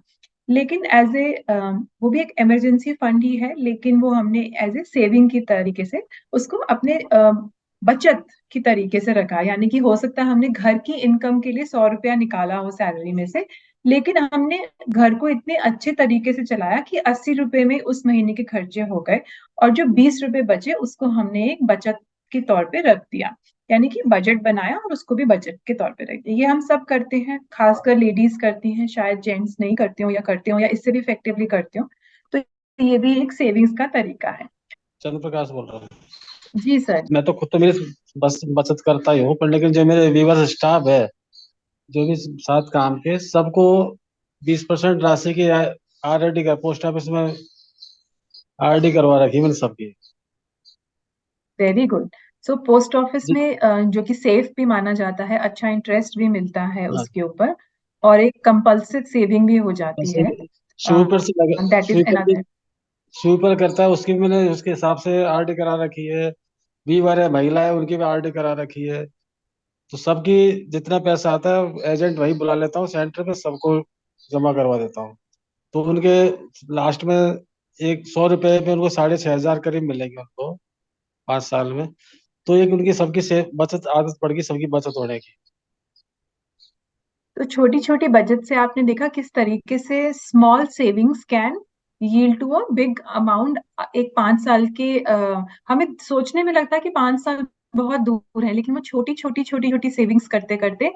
लेकिन एज ए, वो भी एक इमरजेंसी फंड ही है, लेकिन वो हमने एज ए सेविंग की तरीके से उसको अपने बचत की तरीके से रखा। यानी कि हो सकता है हमने घर की इनकम के लिए 100 रुपया निकाला हो सैलरी में से, लेकिन हमने घर को इतने अच्छे तरीके से चलाया कि 80 रुपए में उस महीने के खर्चे हो गए, और जो 20 रुपए बचे उसको हमने एक बचत के तौर पे रख दिया। यानी कि बजट बनाया और उसको भी बजट के तौर पे रख दिया। ये हम सब करते हैं, खासकर लेडीज करती हैं, शायद जेंट्स नहीं करते हो, या करते हो या इससे भी इफेक्टिवली करते हो। तो ये भी एक सेविंग्स का तरीका है। चंद्र प्रकाश बोल रहा हूँ। जी सर। मैं तो खुद तो मेरी बस बचत करता ही हूँ, पर लेकिन जो मेरे वीवर स्टाफ है, जो भी साथ काम के, सबको 20% राशि की आरडी का पोस्ट ऑफिस में आरडी करवा रखी है मैंने सबकी। Very good. So post office जी- में जो कि सेफ भी माना जाता है, अच्छा इंटरेस्ट भी मिलता है हाँ, उसके ऊपर, और एक कंपल्सिव सेविंग भी हो जाती है। जैसे स्वीपर से लगे, दैट इज अनदर। स्वीपर करता है उसकी भी मैंने उसके हिसाब से आरडी करा रखी है। वीवर है, महिला है, उनकी भी आरडी करा रखी है। तो सबकी जितना पैसा आता है एजेंट वही बुला लेता हूँ सेंटर पे, सबको जमा करवा देता हूँ। तो उनके लास्ट में एक 100 रुपए पे उनको 6,500 करीब मिलेंगे उनको 5 साल में। तो एक उनकी सबकी से बचत आदत पड़ गई, सबकी बचत होने की। तो छोटी छोटी बचत से आपने देखा किस तरीके से small savings can yield to a big amount. एक 5 साल के, हमें सोचने में लगता है कि 5 साल बहुत दूर है, लेकिन वो छोटी छोटी छोटी छोटी सेविंग्स करते करते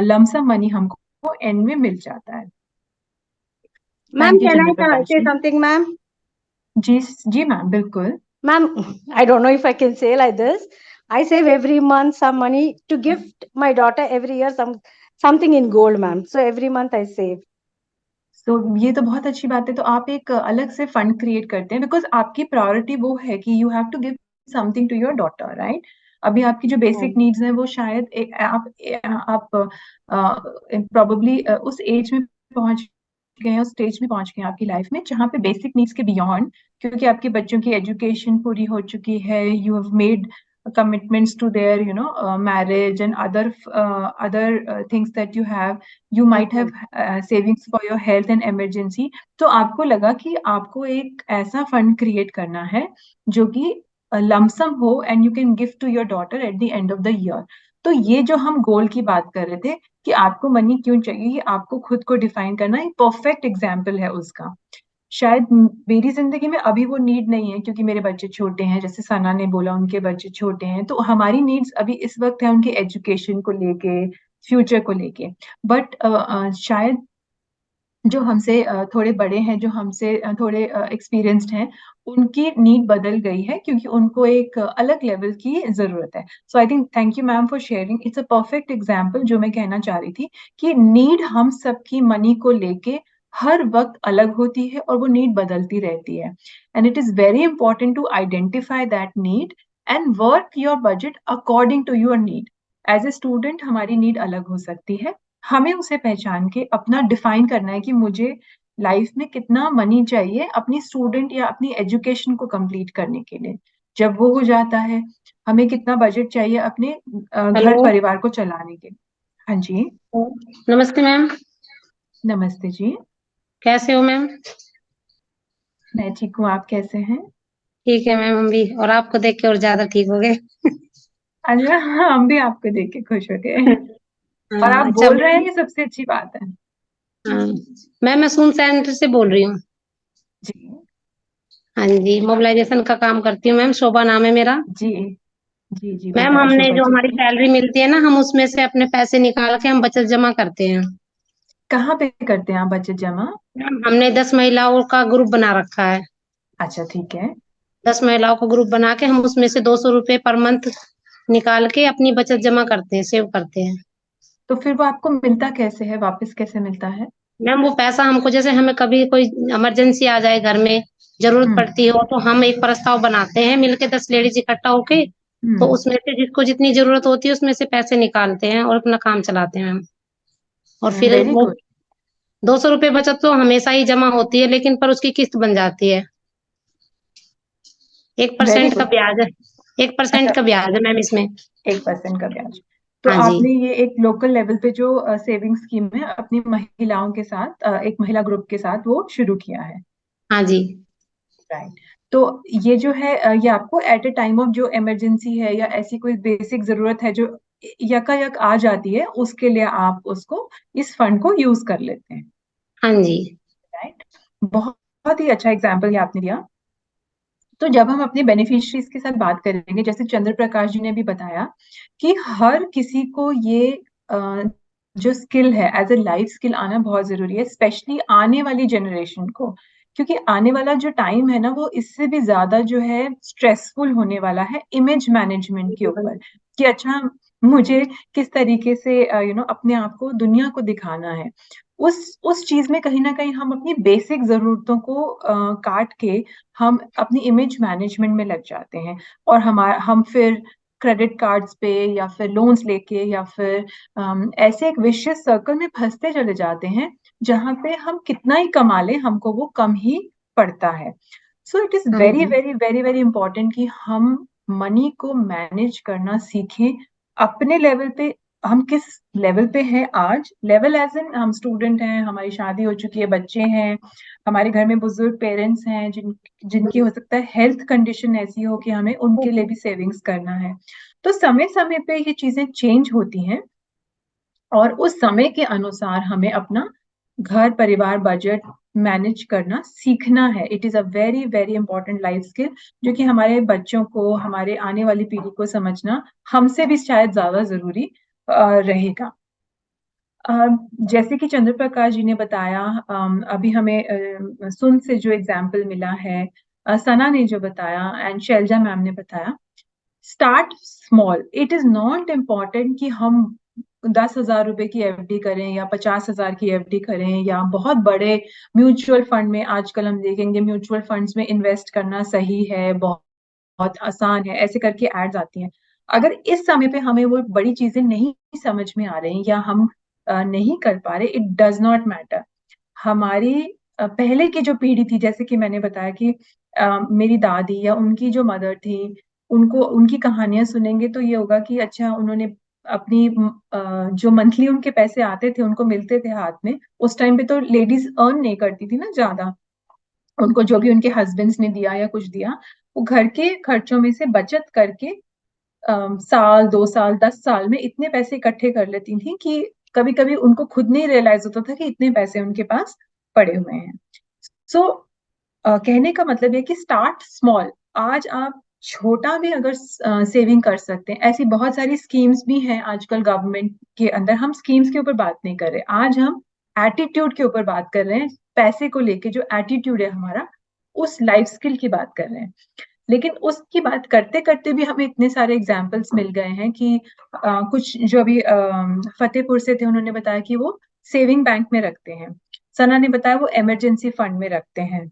लमसम मनी हमको एंड में मिल जाता है। Ma'am, thank you can I Chandraprakash say ji. something, ma'am? जी जी मैम, बिल्कुल। Ma'am, I don't know if I can say like this. I save every month some money to gift my daughter every year something in gold, ma'am. So every month I save. तो ये तो बहुत अच्छी बात है। तो आप एक अलग से फंड क्रिएट करते हैं, बिकॉज आपकी प्रायोरिटी वो है कि you have to give something to your daughter, right? अभी आपकी जो बेसिक Hmm. नीड्स हैं वो शायद आप प्रोबेबली उस एज में पहुंच गए हैं, उस स्टेज में पहुंच गए हैं आपकी लाइफ में जहाँ पे बेसिक नीड्स के बियॉन्ड, क्योंकि आपके बच्चों की एजुकेशन पूरी हो चुकी है, you have made commitments to their marriage and other things that you might have savings for your health and emergency। तो आपको लगा कि आपको एक ऐसा फंड क्रिएट करना है जो कि लमसम हो and you can gift to your daughter at the end of the year. तो ये जो हम गोल की बात कर रहे थे कि आपको मनी क्यों चाहिए, ये आपको खुद को डिफाइन करना एक परफेक्ट एग्जाम्पल है उसका। शायद मेरी जिंदगी में अभी वो नीड नहीं है, क्योंकि मेरे बच्चे छोटे हैं, जैसे सना ने बोला उनके बच्चे छोटे हैं, तो हमारी नीड्स अभी इस वक्त है उनके एजुकेशन को लेके, फ्यूचर को लेके। बट शायद जो हमसे थोड़े बड़े हैं, जो हमसे थोड़े एक्सपीरियंस्ड हैं, उनकी नीड बदल गई है, क्योंकि उनको एक अलग लेवल की जरूरत है। So I think, thank you ma'am for sharing, it's a perfect example. जो मैं कहना चाह रही थी कि नीड हम सबकी मनी को लेके हर वक्त अलग होती है, और वो नीड बदलती रहती है, and it is very important to identify that need and work your budget according to your need. As a student हमारी नीड अलग हो सकती है, हमें उसे पहचान के अपना डिफाइन करना है कि मुझे लाइफ में कितना मनी चाहिए अपनी स्टूडेंट या अपनी एजुकेशन को कंप्लीट करने के लिए। जब वो हो जाता है, हमें कितना बजट चाहिए अपने घर हेलो। परिवार को चलाने के। हाँ जी, नमस्ते मैम। नमस्ते जी। कैसे हो मैम? मैं ठीक हूँ, आप कैसे हैं? ठीक है मैम, हम भी, और आपको देख के और ज्यादा ठीक हो गए। अच्छा, हाँ, हम भी आपको देख के खुश हो गए। और आप अच्छा बोल रहे हैं, मैम। ये सबसे अच्छी बात है। हाँ मैम, मैं सून सेंटर से बोल रही हूँ। जी हाँ जी, मोबिलाइजेशन का काम करती हूँ मैम, शोभा नाम है मेरा। जी जी जी, मैम बताइए हमने शोभा जो जी। हमारी सैलरी मिलती है ना, हम उसमें से अपने पैसे निकाल के हम बचत जमा करते हैं। कहाँ पे करते हैं आप बचत जमा? मैम हमने 10 महिलाओं का ग्रुप बना रखा है। अच्छा, ठीक है। 10 महिलाओं का ग्रुप बना के हम उसमें से 200 रुपये पर मंथ निकाल के अपनी बचत जमा करते हैं, सेव करते हैं। तो फिर वो आपको मिलता कैसे है, वापस कैसे मिलता है? मैम वो पैसा हमको, जैसे हमें कभी कोई इमरजेंसी आ जाए, घर में जरूरत हम्म पड़ती हो, तो हम एक प्रस्ताव बनाते हैं मिलके, 10 लेडीज इकट्ठा होके। तो हम्म। उसमें से जिसको जितनी जरूरत होती है उसमें से पैसे निकालते हैं और अपना काम चलाते हैं मैम। और फिर वेरी वो गुड। 200 रुपये बचत तो हमेशा ही जमा होती है, लेकिन पर उसकी किस्त बन जाती है। एक वेरी परसेंट का गुड। ब्याज है। एक अच्छा, परसेंट का ब्याज है मैम इसमें। 1% का ब्याज। तो हाँ जी। आपने ये एक लोकल लेवल पे जो सेविंग स्कीम है अपनी महिलाओं के साथ, एक महिला ग्रुप के साथ वो शुरू किया है। हाँ जी। राइट। तो ये जो है, ये आपको एट ए टाइम ऑफ जो इमरजेंसी है या ऐसी कोई बेसिक जरूरत है जो यकायक आ जाती है, उसके लिए आप उसको, इस फंड को यूज कर लेते हैं। हाँ जी। राइट। बहुत बहुत ही अच्छा एग्जाम्पल ये आपने दिया। तो जब हम अपने बेनिफिशरीज के साथ बात करेंगे, जैसे चंद्र प्रकाश जी ने भी बताया कि हर किसी को ये जो स्किल है एज ए लाइफ स्किल आना बहुत जरूरी है, स्पेशली आने वाली जनरेशन को। क्योंकि आने वाला जो टाइम है ना, वो इससे भी ज्यादा जो है स्ट्रेसफुल होने वाला है इमेज मैनेजमेंट के ऊपर। कि अच्छा, मुझे किस तरीके से अपने आप को दुनिया को दिखाना है। उस चीज में कहीं ना कहीं हम अपनी बेसिक जरूरतों को काट के हम अपनी इमेज मैनेजमेंट में लग जाते हैं। और हम फिर क्रेडिट कार्ड्स पे या फिर लोन्स लेके या फिर ऐसे एक विशियस सर्कल में फंसते चले जाते हैं, जहां पे हम कितना ही कमा लें हमको वो कम ही पड़ता है। सो इट इज हाँ वेरी जी। वेरी वेरी वेरी इंपॉर्टेंट कि हम मनी को मैनेज करना सीखें अपने लेवल पे। हम किस लेवल पे हैं आज, लेवल एज इन हम स्टूडेंट हैं, हमारी शादी हो चुकी है, बच्चे हैं, हमारे घर में बुजुर्ग पेरेंट्स हैं जिनकी हो सकता है हेल्थ कंडीशन ऐसी हो कि हमें उनके लिए भी सेविंग्स करना है। तो समय समय पे ये चीजें चेंज होती हैं, और उस समय के अनुसार हमें अपना घर परिवार बजट मैनेज करना सीखना है। It is a very very important life skill, जो कि हमारे बच्चों को, हमारे आने वाली पीढ़ी को समझना हमसे भी शायद ज्यादा जरूरी रहेगा। अ, जैसे कि चंद्र प्रकाश जी ने बताया, अभी हमें सुन से जो एग्जाम्पल मिला है, सना ने जो बताया एंड शैलजा मैम ने बताया, start small. It is not important कि हम 10,000 रुपए की एफडी करें या 50,000 की एफडी करें या बहुत बड़े म्यूचुअल फंड में। आजकल हम देखेंगे म्यूचुअल फंड्स में इन्वेस्ट करना सही है, बहुत बहुत आसान है, ऐसे करके एड्स आती हैं। अगर इस समय पे हमें वो बड़ी चीजें नहीं समझ में आ रही या हम नहीं कर पा रहे, इट डज नॉट मैटर। हमारी पहले की जो पीढ़ी थी, जैसे कि मैंने बताया कि मेरी दादी या उनकी जो मदर थी, उनको उनकी कहानियां सुनेंगे तो ये होगा कि अच्छा, उन्होंने अपनी जो मंथली उनके पैसे आते थे, उनको मिलते थे हाथ में। उस टाइम पे तो लेडीज अर्न नहीं करती थी ना ज्यादा, उनको जो भी उनके हस्बैंड्स ने दिया या कुछ दिया, वो घर के खर्चों में से बचत करके साल 2 साल 10 साल में इतने पैसे इकट्ठे कर लेती थी कि कभी कभी उनको खुद नहीं रियलाइज होता था कि इतने पैसे उनके पास पड़े हुए हैं। सो कहने का मतलब है कि स्टार्ट स्मॉल। आज आप छोटा भी अगर सेविंग कर सकते हैं, ऐसी बहुत सारी स्कीम्स भी हैं आजकल गवर्नमेंट के अंदर। हम स्कीम्स के ऊपर बात नहीं कर रहे, आज हम एटीट्यूड के ऊपर बात कर रहे हैं। पैसे को लेके जो एटीट्यूड है हमारा, उस लाइफ स्किल की बात कर रहे हैं। लेकिन उसकी बात करते करते भी हमें इतने सारे एग्जाम्पल्स मिल गए हैं कि कुछ जो अभी फतेहपुर से थे, उन्होंने बताया कि वो सेविंग बैंक में रखते हैं। सना ने बताया वो इमरजेंसी फंड में रखते हैं।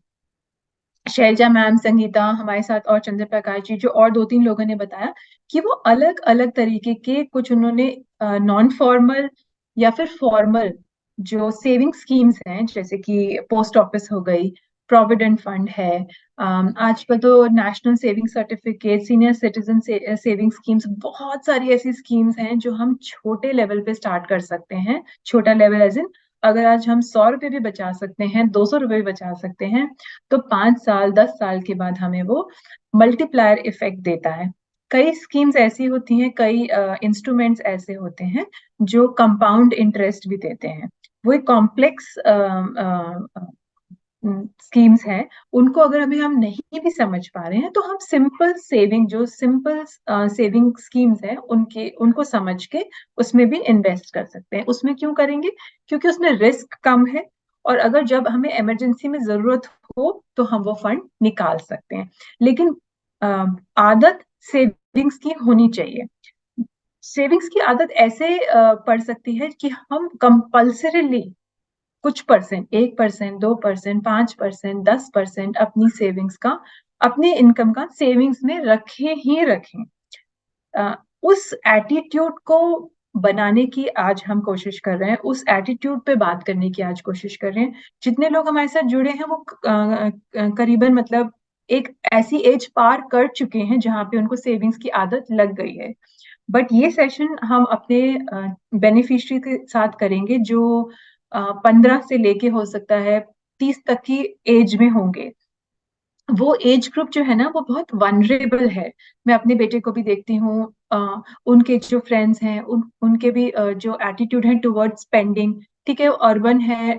शैलजा मैम, संगीता हमारे साथ, और चंद्र प्रकाश जी, जो और 2-3 लोगों ने बताया कि वो अलग अलग तरीके के, कुछ उन्होंने नॉन फॉर्मल या फिर फॉर्मल जो सेविंग स्कीम्स हैं, जैसे कि पोस्ट ऑफिस हो गई, प्रोविडेंट फंड है, आजकल तो national saving certificate, senior citizen saving schemes, बहुत सारी ऐसी स्कीम्स हैं जो हम छोटे लेवल पे स्टार्ट कर सकते हैं। छोटा लेवल एज इन, अगर आज हम 100 रुपए भी बचा सकते हैं, 200 रुपए भी बचा सकते हैं, तो 5 साल 10 साल के बाद हमें वो मल्टीप्लायर इफेक्ट देता है। कई स्कीम्स ऐसी होती हैं, कई इंस्ट्रूमेंट्स ऐसे होते हैं जो कंपाउंड इंटरेस्ट भी देते हैं। वो एक कॉम्प्लेक्स स्कीम्स हैं, उनको अगर अभी हम नहीं भी समझ पा रहे हैं तो हम सिंपल सेविंग, जो सिंपल सेविंग स्कीम्स हैं, उनको समझ के उसमें भी इन्वेस्ट कर सकते हैं। उसमें क्यों करेंगे? क्योंकि उसमें रिस्क कम है, और अगर जब हमें इमरजेंसी में जरूरत हो तो हम वो फंड निकाल सकते हैं। लेकिन आदत सेविंग्स की होनी चाहिए। सेविंग्स की आदत ऐसे पड़ सकती है कि हम कंपल्सरीली कुछ परसेंट, 1%, 2%, 5%, 10% अपनी सेविंग्स का, अपनी इनकम का सेविंग्स में रखे ही रखें। उस एटीट्यूड को बनाने की आज हम कोशिश कर रहे हैं, उस एटीट्यूड पे बात करने की आज कोशिश कर रहे हैं। जितने लोग हमारे साथ जुड़े हैं वो करीबन मतलब एक ऐसी एज पार कर चुके हैं जहाँ पे उनको सेविंग्स की आदत लग गई है। बट ये सेशन हम अपने बेनिफिशियरी के साथ करेंगे जो 15 से लेके हो सकता है 30 तक की एज में होंगे। वो एज ग्रुप जो है ना वो बहुत वनरेबल है। मैं अपने बेटे को भी देखती हूँ, उनके जो फ्रेंड्स हैं उनके भी जो एटीट्यूड है टुवर्ड्स स्पेंडिंग, ठीक है, अर्बन है,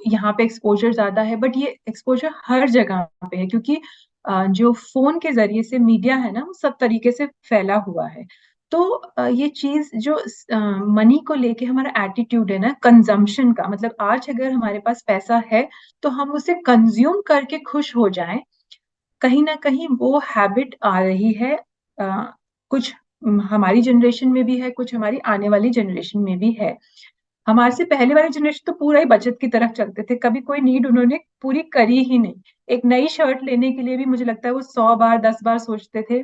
यहाँ पे एक्सपोजर ज्यादा है, बट ये एक्सपोजर हर जगह पे है क्योंकि जो फोन के जरिए से मीडिया है ना वो सब तरीके से फैला हुआ है। तो ये चीज जो मनी को लेके हमारा एटीट्यूड है ना, कंजम्पशन का मतलब, आज अगर हमारे पास पैसा है तो हम उसे कंज्यूम करके खुश हो जाएं, कहीं ना कहीं वो हैबिट आ रही है। कुछ हमारी जनरेशन में भी है, कुछ हमारी आने वाली जनरेशन में भी है। हमारे से पहले वाली जनरेशन तो पूरा ही बचत की तरफ चलते थे, कभी कोई नीड उन्होंने पूरी करी ही नहीं। एक नई शर्ट लेने के लिए भी मुझे लगता है वो 100 बार 10 बार सोचते थे,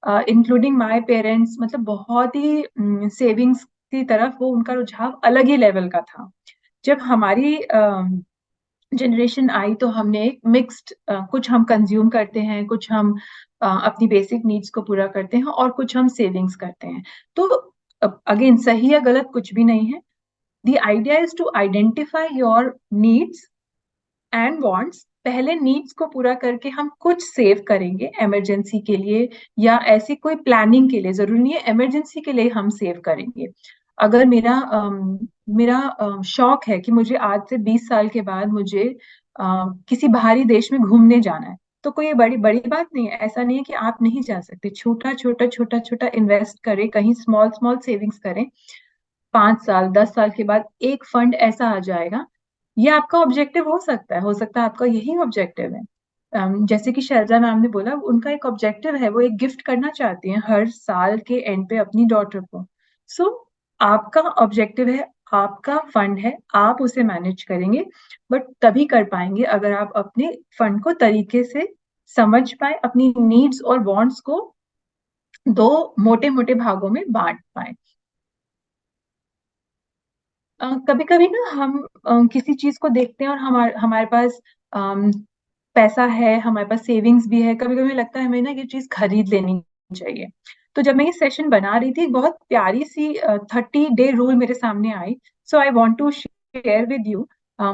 इंक्लूडिंग माय पेरेंट्स। मतलब बहुत ही सेविंग्स की तरफ वो उनका रुझाव अलग ही लेवल का था। जब हमारी जनरेशन आई तो हमने एक मिक्स्ड, कुछ हम कंज्यूम करते हैं, कुछ हम अपनी बेसिक नीड्स को पूरा करते हैं, और कुछ हम सेविंग्स करते हैं। तो अगेन, सही या गलत कुछ भी नहीं है। The idea is to identify your needs and wants. पहले नीड्स को पूरा करके हम कुछ सेव करेंगे इमरजेंसी के लिए, या ऐसी कोई प्लानिंग के लिए। जरूरी नहीं है इमरजेंसी के लिए हम सेव करेंगे। अगर मेरा शौक है कि मुझे आज से 20 साल के बाद मुझे किसी बाहरी देश में घूमने जाना है, तो कोई बड़ी बड़ी बात नहीं है। ऐसा नहीं है कि आप नहीं जा सकते। छोटा छोटा छोटा छोटा इन्वेस्ट करें, कहीं स्मॉल स्मॉल सेविंग्स करें। 5 साल 10 साल के बाद एक फंड ऐसा आ जाएगा। ये आपका ऑब्जेक्टिव हो सकता है आपका यही ऑब्जेक्टिव है। जैसे कि शैलजा मैम ने बोला, उनका एक ऑब्जेक्टिव है, वो एक गिफ्ट करना चाहती हैं हर साल के एंड पे अपनी डॉटर को। सो आपका ऑब्जेक्टिव है, आपका फंड है, आप उसे मैनेज करेंगे, बट तभी कर पाएंगे अगर आप अपने फंड को तरीके से समझ पाए, अपनी नीड्स और वांट्स को दो मोटे मोटे भागों में बांट पाए। कभी कभी ना हम किसी चीज को देखते हैं और हमारे हमारे पास पैसा है, हमारे पास सेविंग्स भी है, कभी कभी लगता है हमें ना ये चीज खरीद लेनी चाहिए। तो जब मैं ये सेशन बना रही थी, बहुत प्यारी सी 30 डे रूल मेरे सामने आई। So I want to share with you.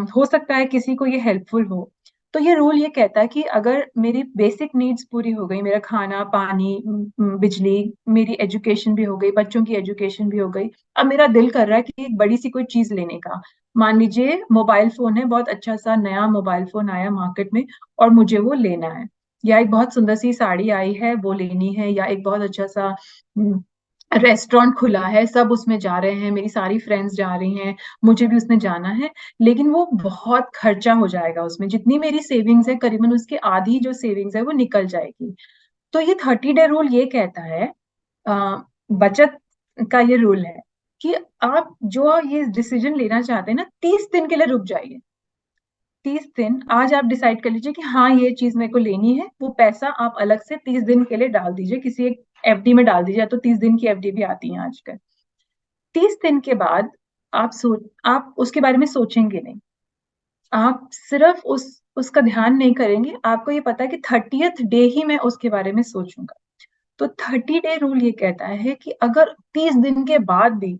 हो सकता है किसी को ये हेल्पफुल हो। तो ये रूल ये कहता है कि अगर मेरी बेसिक नीड्स पूरी हो गई, मेरा खाना पानी बिजली, मेरी एजुकेशन भी हो गई, बच्चों की एजुकेशन भी हो गई, अब मेरा दिल कर रहा है कि एक बड़ी सी कोई चीज लेने का। मान लीजिए मोबाइल फोन है, बहुत अच्छा सा नया मोबाइल फोन आया मार्केट में और मुझे वो लेना है, या एक बहुत सुंदर सी साड़ी आई है वो लेनी है, या एक बहुत अच्छा सा रेस्टोरेंट खुला है, सब उसमें जा रहे हैं, मेरी सारी फ्रेंड्स जा रही हैं, मुझे भी उसमें जाना है। लेकिन वो बहुत खर्चा हो जाएगा, उसमें जितनी मेरी सेविंग्स है करीबन उसके आधी जो सेविंग्स है वो निकल जाएगी। तो ये 30 डे रूल ये कहता है, बचत का ये रूल है कि आप जो ये डिसीजन लेना चाहते हैं ना, 30 दिन के लिए रुक जाइए। 30 दिन आज आप डिसाइड कर लीजिए कि हाँ ये चीज मेरे को लेनी है, वो पैसा आप अलग से 30 दिन के लिए डाल दीजिए, किसी एक एफडी में डाल दीजिए, तो 30 दिन की एफडी भी आती है आजकल। 30 दिन के बाद आप उसके बारे में सोचेंगे नहीं। आप सिर्फ उसका ध्यान नहीं करेंगे, आपको ये पता है कि 30th डे ही मैं उसके बारे में सोचूंगा। तो 30 डे रूल ये कहता है कि अगर 30 दिन के बाद भी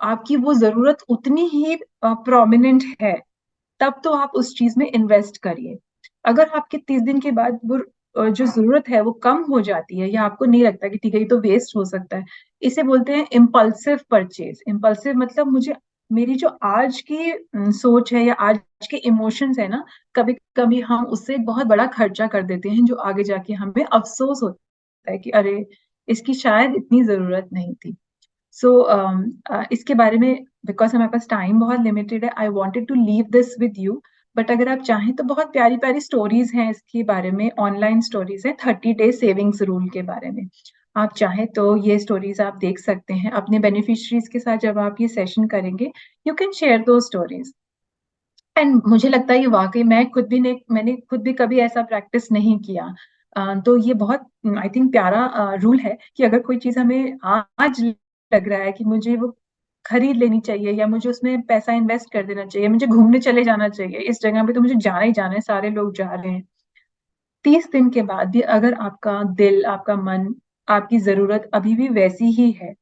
आपकी वो जरूरत उतनी ही प्रोमिनेंट है, तब तो आप उस चीज में इन्वेस्ट करिए। अगर आपके 30 दिन के बाद वो जो जरूरत है वो कम हो जाती है, या आपको नहीं लगता कि ठीक है ये तो वेस्ट हो सकता है, इसे बोलते हैं इम्पल्सिव परचेज। इम्पल्सिव मतलब मुझे, मेरी जो आज की सोच है या आज के इमोशंस है ना, कभी कभी हम उससे एक बहुत बड़ा खर्चा कर देते हैं, जो आगे जाके हमें अफसोस होता है कि अरे इसकी शायद इतनी जरूरत नहीं थी। सो इसके बारे में, बिकॉज हमारे पास टाइम बहुत लिमिटेड है, I wanted to leave this with you. But अगर आप चाहें तो बहुत प्यारी प्यारी स्टोरीज हैं इसके बारे में, ऑनलाइन स्टोरीज हैं 30 डे सेविंग्स रूल के बारे में। आप चाहें तो ये स्टोरीज आप देख सकते हैं अपने बेनिफिशरीज के साथ। जब आप ये सेशन करेंगे, यू कैन शेयर दो स्टोरीज। एंड मुझे लगता है ये वाकई, मैं खुद भी नहीं, मैंने खुद भी कभी ऐसा प्रैक्टिस नहीं किया। तो ये बहुत आई थिंक प्यारा रूल है कि अगर कोई चीज हमें आज लग रहा है कि मुझे वो खरीद लेनी चाहिए, या मुझे उसमें पैसा इन्वेस्ट कर देना चाहिए, मुझे घूमने चले जाना चाहिए इस जगह पे, तो मुझे जाना ही जाना है, सारे लोग जा रहे हैं, 30 दिन के बाद भी अगर आपका दिल, आपका मन, आपकी जरूरत अभी भी वैसी ही है,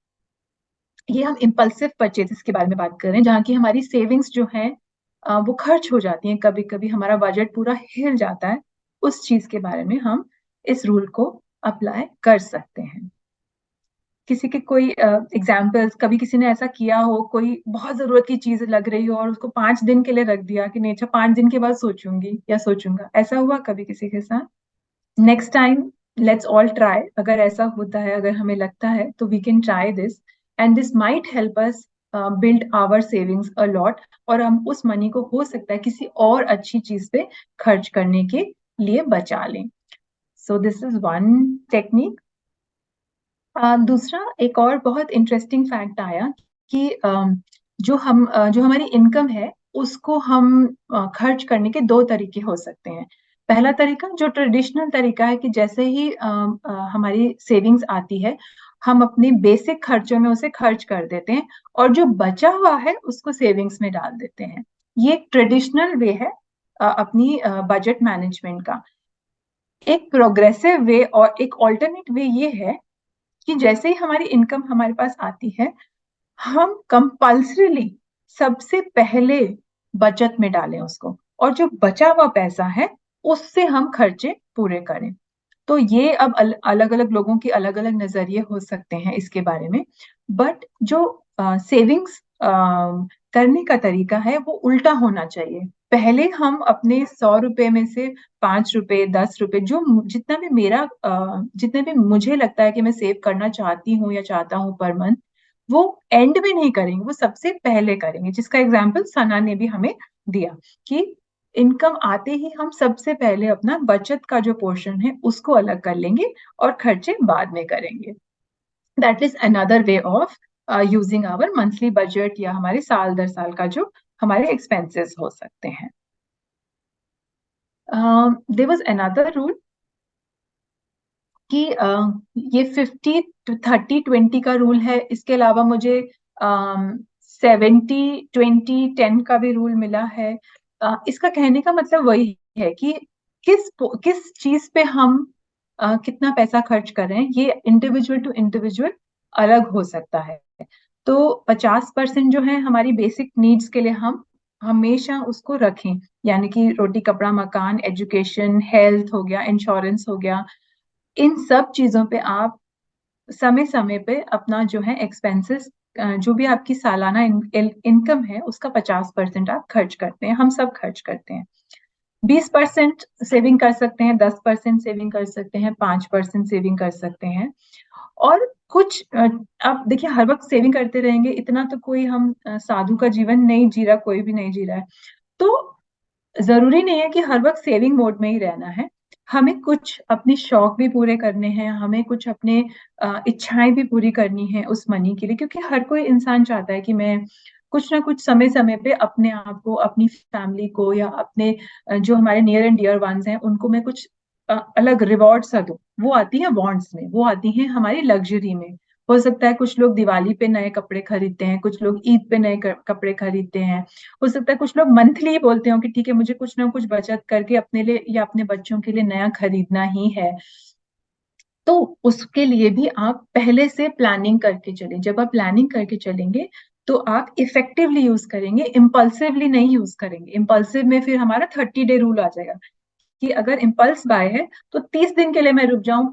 ये हम इम्पल्सिव परचेजेस के बारे में बात कर रहे हैं, जहाँ की हमारी सेविंग्स जो है वो खर्च हो जाती हैं, कभी कभी हमारा बजट पूरा हिल जाता है, उस चीज के बारे में हम इस रूल को अप्लाई कर सकते हैं। किसी के कोई एग्जाम्पल्स, कभी किसी ने ऐसा किया हो, कोई बहुत जरूरत की चीज लग रही हो और उसको 5 दिन के लिए रख दिया कि नहीं, अच्छा 5 दिन के बाद सोचूंगी या सोचूंगा, ऐसा हुआ कभी किसी के साथ? Next time let's all try, अगर ऐसा होता है, अगर हमें लगता है, तो we can try this, and this might help us build our savings a lot, और हम उस मनी को हो सकता है किसी और अच्छी चीज पे खर्च करने के लिए बचा लें। So this is one technique. दूसरा, एक और बहुत इंटरेस्टिंग फैक्ट आया कि जो हमारी इनकम है उसको हम खर्च करने के दो तरीके हो सकते हैं। पहला तरीका जो ट्रेडिशनल तरीका है कि जैसे ही हमारी सेविंग्स आती है, हम अपने बेसिक खर्चों में उसे खर्च कर देते हैं, और जो बचा हुआ है उसको सेविंग्स में डाल देते हैं। ये एक ट्रेडिशनल वे है अपनी बजट मैनेजमेंट का। एक प्रोग्रेसिव वे और एक ऑल्टरनेट वे ये है कि जैसे ही हमारी इनकम हमारे पास आती है, हम कंपल्सरीली सबसे पहले बचत में डालें उसको, और जो बचा हुआ पैसा है उससे हम खर्चे पूरे करें। तो ये अब अलग अलग लोगों के अलग अलग नजरिए हो सकते हैं इसके बारे में, बट जो सेविंग्स करने का तरीका है वो उल्टा होना चाहिए। पहले हम अपने 100 रुपए में से 5 रुपए, 10 रुपए, जो जितना भी मेरा जितने भी मुझे लगता है कि मैं सेव करना चाहती हूँ या चाहता हूँ पर मंथ, वो एंड में नहीं करेंगे, वो सबसे पहले करेंगे, जिसका एग्जाम्पल सना ने भी हमें दिया कि इनकम आते ही हम सबसे पहले अपना बचत का जो पोर्शन है उसको अलग कर लेंगे और खर्चे बाद में करेंगे। That is another way of using our monthly budget, या हमारे साल दर साल का जो हमारे एक्सपेंसेस हो सकते हैं। देयर वाज अनदर रूल कि ये 50-30-20 का रूल है। इसके अलावा मुझे 70-20-10 का भी रूल मिला है। इसका कहने का मतलब वही है कि किस चीज पे हम कितना पैसा खर्च कर रहे हैं, ये इंडिविजुअल टू इंडिविजुअल अलग हो सकता है। तो 50% जो है हमारी बेसिक नीड्स के लिए हम हमेशा उसको रखें, यानी कि रोटी कपड़ा मकान, एजुकेशन, हेल्थ हो गया, इंश्योरेंस हो गया, इन सब चीजों पे आप समय समय पे अपना जो है एक्सपेंसेस, जो भी आपकी सालाना इनकम है उसका 50% आप खर्च करते हैं, हम सब खर्च करते हैं। 20% सेविंग कर सकते हैं, 10% सेविंग कर सकते हैं, 5% सेविंग कर सकते हैं। और कुछ आप देखिए, हर वक्त सेविंग करते रहेंगे इतना तो कोई हम साधु का जीवन नहीं जी रहा, कोई भी नहीं जी रहा है। तो जरूरी नहीं है कि हर वक्त सेविंग मोड में ही रहना है। हमें कुछ अपने शौक भी पूरे करने हैं, हमें कुछ अपने इच्छाएं भी पूरी करनी है उस मनी के लिए, क्योंकि हर कोई इंसान चाहता है कि मैं कुछ ना कुछ समय समय पे अपने आप को, अपनी फैमिली को, या अपने जो हमारे नियर एंड डियर वंस हैं उनको मैं कुछ अलग रिवॉर्ड सा दूं। वो आती है वांट्स में, वो आती है हमारी लग्जरी में, हो सकता है कुछ लोग दिवाली पे नए कपड़े खरीदते हैं, कुछ लोग ईद पे नए कपड़े खरीदते हैं, हो सकता है कुछ लोग मंथली बोलते हो कि ठीक है मुझे कुछ ना कुछ बचत करके अपने लिए या अपने बच्चों के लिए नया खरीदना ही है। तो उसके लिए भी आप पहले से प्लानिंग करके चलें। जब आप प्लानिंग करके चलेंगे तो आप इफेक्टिवली यूज करेंगे, इम्पल्सिवली नहीं यूज करेंगे। इम्पल्सिव में फिर हमारा 30 डे रूल आ जाएगा कि अगर इम्पल्स बाय है तो 30 दिन के लिए मैं रुक जाऊं,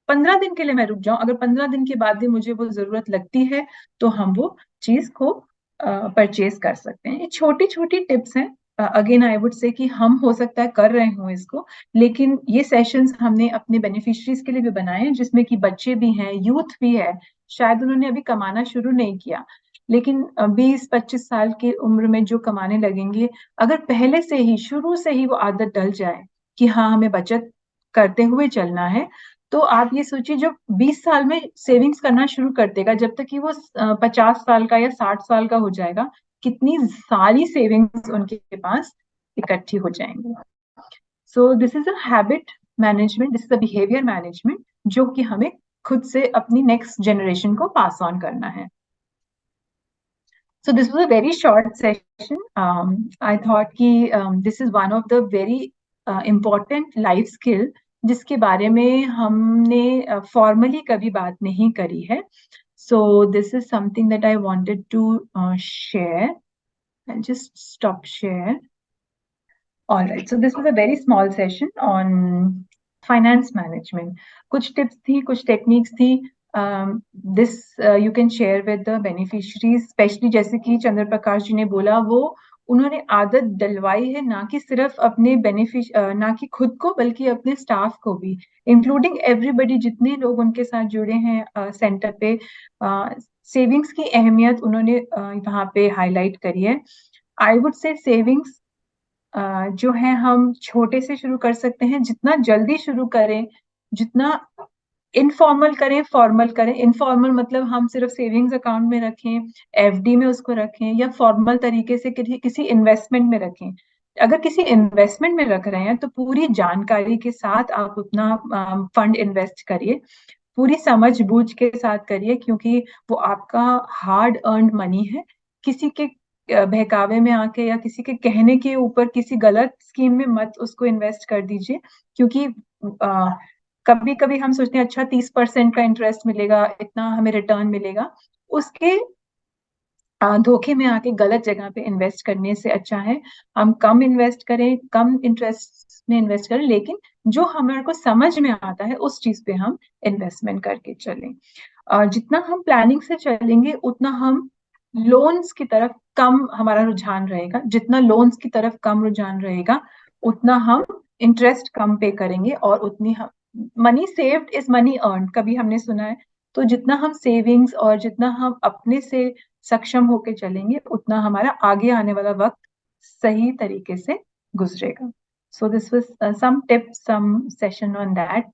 15 दिन के लिए मैं रुक जाऊं, अगर 15 दिन के बाद भी मुझे वो जरूरत लगती है तो हम वो चीज को परचेज कर सकते हैं। ये छोटी छोटी टिप्स हैं। अगेन आई वुड से कि हम हो सकता है कर रहे हों इसको, लेकिन ये सेशंस हमने अपने बेनिफिशरीज के लिए भी बनाए हैं, जिसमें कि बच्चे भी हैं, यूथ भी है, शायद उन्होंने अभी कमाना शुरू नहीं किया, लेकिन 20-25 साल की उम्र में जो कमाने लगेंगे, अगर पहले से ही शुरू से ही वो आदत डल जाए कि हाँ हमें बचत करते हुए चलना है, तो आप ये सोचिए जो 20 साल में सेविंग्स करना शुरू कर देगा, जब तक कि वो 50 साल का या 60 साल का हो जाएगा, कितनी सारी सेविंग्स उनके पास इकट्ठी हो जाएंगी। So this is a habit management, this is a behaviour management, जो कि हमें खुद से अपनी नेक्स्ट जनरेशन को पास ऑन करना है। So this was a very short session. I thought कि this is one of the very important life skill जिसके बारे में हमने formally कभी बात नहीं करी है. So this is something that I wanted to share. I'll just stop share. All right. So this was a very small session on finance management. कुछ tips थी, कुछ techniques थी. This you can share with the beneficiaries, especially जैसे कि चंद्र प्रकाश जी ने बोला, वो उन्होंने आदत डलवाई है, ना कि सिर्फ अपने ना कि खुद को बल्कि अपने स्टाफ को भी, इंक्लूडिंग एवरीबडी, जितने लोग उनके साथ जुड़े हैं सेंटर पे। सेविंग्स की अहमियत उन्होंने वहाँ पे हाईलाइट करी है। आई वुड से सेविंग्स जो है हम छोटे से शुरू कर सकते हैं, जितना जल्दी शुरू करें, जितना इनफॉर्मल करें, फॉर्मल करें। इनफॉर्मल मतलब हम सिर्फ सेविंग्स अकाउंट में रखें, एफडी में उसको रखें, या फॉर्मल तरीके से किसी इन्वेस्टमेंट में रखें। अगर किसी इन्वेस्टमेंट में रख रहे हैं तो पूरी जानकारी के साथ आप अपना फंड इन्वेस्ट करिए, पूरी समझ बूझ के साथ करिए, क्योंकि वो आपका हार्ड अर्न्ड मनी है। किसी के बहकावे में आके या किसी के कहने के ऊपर किसी गलत स्कीम में मत उसको इन्वेस्ट कर दीजिए, क्योंकि कभी कभी हम सोचते हैं अच्छा 30% का इंटरेस्ट मिलेगा, इतना हमें रिटर्न मिलेगा, उसके धोखे में आके गलत जगह पे इन्वेस्ट करने से अच्छा है हम कम इन्वेस्ट करें, कम इंटरेस्ट में इन्वेस्ट करें, लेकिन जो हमारे को समझ में आता है उस चीज पे हम इन्वेस्टमेंट करके चलें। जितना हम प्लानिंग से चलेंगे उतना हम लोन्स की तरफ कम हमारा रुझान रहेगा, जितना लोन्स की तरफ कम रुझान रहेगा उतना हम इंटरेस्ट कम पे करेंगे, और उतनी हम money saved is money earn, कभी हमने सुना है। तो जितना हम सेविंग्स और जितना हम अपने से सक्षम होके चलेंगे उतना हमारा आगे आने वाला वक्त सही तरीके से गुजरेगा। So this was some tips, some session on that.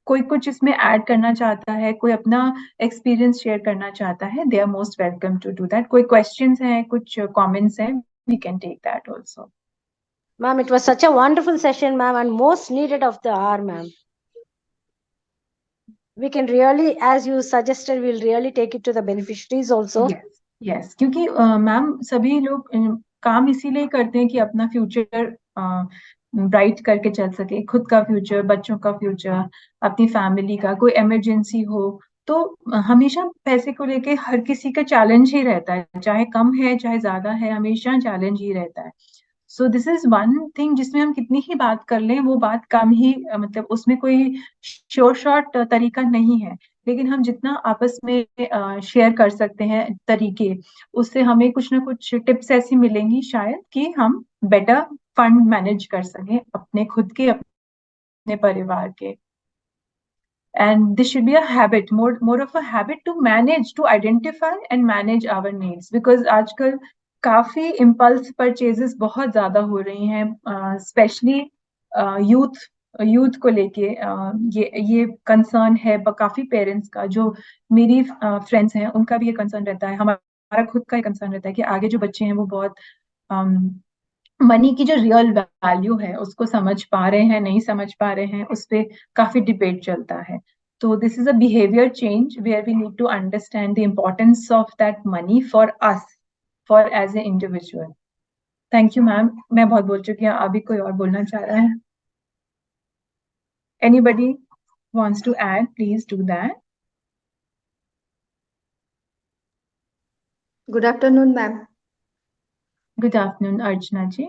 कोई कुछ इसमें ऐड करना चाहता है, कोई अपना एक्सपीरियंस शेयर करना चाहता है, they are most welcome to do that. कोई क्वेश्चंस हैं, कुछ कमेंट्स हैं, we can take that also. Ma'am, it was such a wonderful session, ma'am, and most needed of the hour, ma'am. We can really, as you suggested, we'll really take it to the beneficiaries also. Yes, क्योंकि ma'am सभी लोग काम इसीलिए करते हैं कि अपना future bright करके चल सके, खुद का फ्यूचर, बच्चों का फ्यूचर, अपनी फैमिली का। कोई इमरजेंसी हो तो हमेशा पैसे को लेके हर किसी का चैलेंज ही रहता है, चाहे कम है चाहे ज्यादा है, हमेशा चैलेंज ही रहता है। So this is one thing जिसमें हम कितनी ही बात कर लें वो बात कम ही, मतलब उसमें कोई श्योर शॉर्ट तरीका नहीं है, लेकिन हम जितना आपस में शेयर कर सकते हैं तरीके, उससे हमें कुछ ना कुछ टिप्स ऐसी मिलेंगी शायद कि हम बेटर फंड मैनेज कर सकें, अपने खुद के, अपने परिवार के। And this should be a habit, more of a habit to manage, to identify and manage our needs, because आजकल काफी impulse purchases बहुत ज्यादा हो रही हैं, स्पेशली यूथ को लेके। ये कंसर्न है काफी पेरेंट्स का, जो मेरी फ्रेंड्स हैं उनका भी ये कंसर्न रहता है, हमारा खुद का ये कंसर्न रहता है कि आगे जो बच्चे हैं वो बहुत मनी की जो रियल वैल्यू है उसको समझ पा रहे हैं, नहीं समझ पा रहे हैं, उस पर काफी डिबेट चलता है। So this is a behavior change where we need to understand the importance of that money for us, for as an individual. Thank you, ma'am. मैं बहुत बोल चुकी हूँ, अभी कोई और बोलना चाह रहा है? Anybody wants to add, please do that. Good afternoon ma'am. Good afternoon, Archana ji.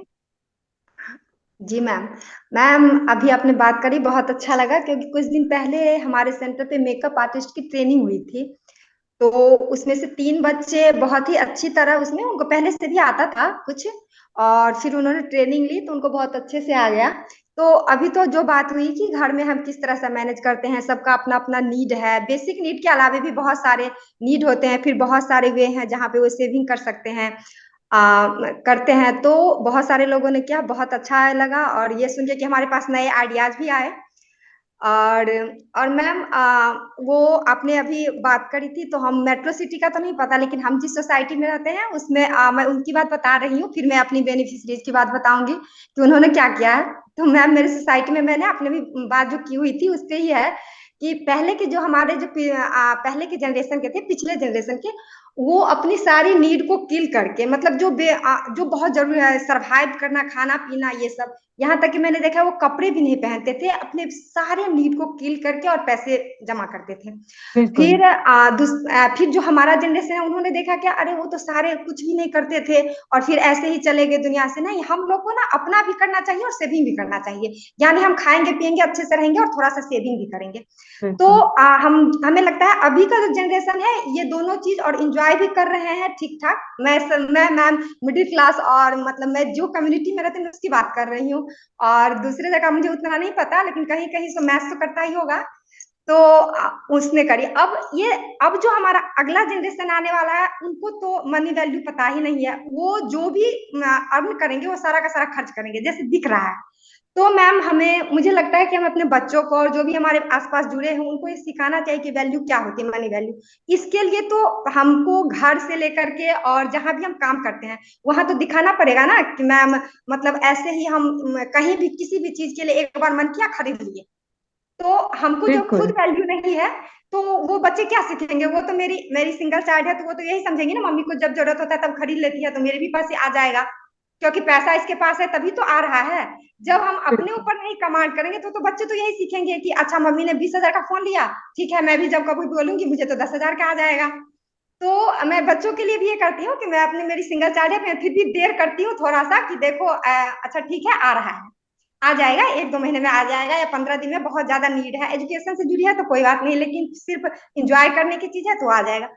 जी मैम। मैम अभी आपने बात करी, बहुत अच्छा लगा, क्योंकि कुछ दिन पहले हमारे सेंटर पे मेकअप आर्टिस्ट की ट्रेनिंग हुई थी। तो उसमें से 3 बच्चे बहुत ही अच्छी तरह, उसमें उनको पहले से भी आता था कुछ, और फिर उन्होंने ट्रेनिंग ली तो उनको बहुत अच्छे से आ गया। तो अभी तो जो बात हुई कि घर में हम किस तरह से मैनेज करते हैं, सबका अपना अपना नीड है, बेसिक नीड के अलावा भी बहुत सारे नीड होते हैं, फिर बहुत सारे वे हैं जहाँ पे वो सेविंग कर सकते हैं, करते हैं। तो बहुत सारे लोगों ने किया, बहुत अच्छा लगा, और ये सुन के कि हमारे पास नए आइडियाज भी आए। और और मैम वो आपने अभी बात करी थी, तो हम मेट्रो सिटी का तो नहीं पता, लेकिन हम जिस सोसाइटी में रहते हैं उसमें मैं उनकी बात बता रही हूँ, फिर मैं अपनी बेनिफिशरीज की बात बताऊंगी कि उन्होंने क्या किया है। तो मैम मेरे सोसाइटी में मैंने अपने भी बात जो की हुई थी उस पे ही है कि पहले के जो हमारे जो पहले के जनरेशन के थे, पिछले जनरेशन के, वो अपनी सारी नीड को किल करके, मतलब जो बहुत जरूरी है, सरवाइव करना, खाना पीना, ये सब, यहाँ तक कि मैंने देखा वो कपड़े भी नहीं पहनते थे, अपने सारे नीड को किल करके और पैसे जमा करते थे। बिल्कुल। फिर जो हमारा जनरेशन है, उन्होंने देखा क्या, अरे वो तो सारे कुछ भी नहीं करते थे और फिर ऐसे ही चले गए दुनिया से। नहीं, हम लोग को ना अपना भी करना चाहिए और सेविंग भी करना चाहिए, यानी हम खाएंगे पिएंगे अच्छे से रहेंगे और थोड़ा सा सेविंग भी करेंगे। तो हमें लगता है अभी का जो जनरेशन है ये दोनों चीज और इंजॉय भी कर रहे हैं ठीक ठाक। मैं मैम मिडिल क्लास, और मतलब मैं जो कम्युनिटी में रहती हूँ उसकी बात कर रही हूँ, और दूसरे जगह मुझे उतना नहीं पता, लेकिन कहीं कहीं से मैथ तो करता ही होगा। तो उसने करी। अब जो हमारा अगला जनरेशन आने वाला है, उनको तो मनी वैल्यू पता ही नहीं है, वो जो भी अर्न करेंगे वो सारा का सारा खर्च करेंगे जैसे दिख रहा है। तो मैम मुझे लगता है कि हम अपने बच्चों को और जो भी हमारे आसपास जुड़े हैं उनको ये सिखाना चाहिए कि वैल्यू क्या होती है, मनी वैल्यू। इसके लिए तो हमको घर से लेकर के और जहां भी हम काम करते हैं वहां तो दिखाना पड़ेगा ना कि मैम, मतलब ऐसे ही हम कहीं भी किसी भी चीज के लिए एक बार मन किया खरीद लिए, तो हमको जब खुद वैल्यू नहीं है तो वो बच्चे क्या सीखेंगे। वो तो मेरी सिंगल चाइल्ड है, तो वो तो यही समझेंगे ना, मम्मी को जब जरूरत होता है तब खरीद लेती है, तो मेरे भी पास ही आ जाएगा, क्योंकि पैसा इसके पास है तभी तो आ रहा है। जब हम अपने ऊपर नहीं कमांड करेंगे तो बच्चे तो यही सीखेंगे कि अच्छा मम्मी ने 20,000 का फोन लिया, ठीक है मैं भी जब कभी बोलूंगी मुझे तो 10,000 का आ जाएगा। तो मैं बच्चों के लिए भी ये करती हूँ कि मैं अपने, मेरी सिंगल चाइल्ड है, मैं फिर भी देर करती हूँ थोड़ा सा कि देखो अच्छा ठीक है आ रहा है, आ जाएगा, 1-2 महीने में आ जाएगा या 15 दिन में। बहुत ज्यादा नीड है, एजुकेशन से जुड़ी है तो कोई बात नहीं, लेकिन सिर्फ इंजॉय करने की चीज है तो आ जाएगा।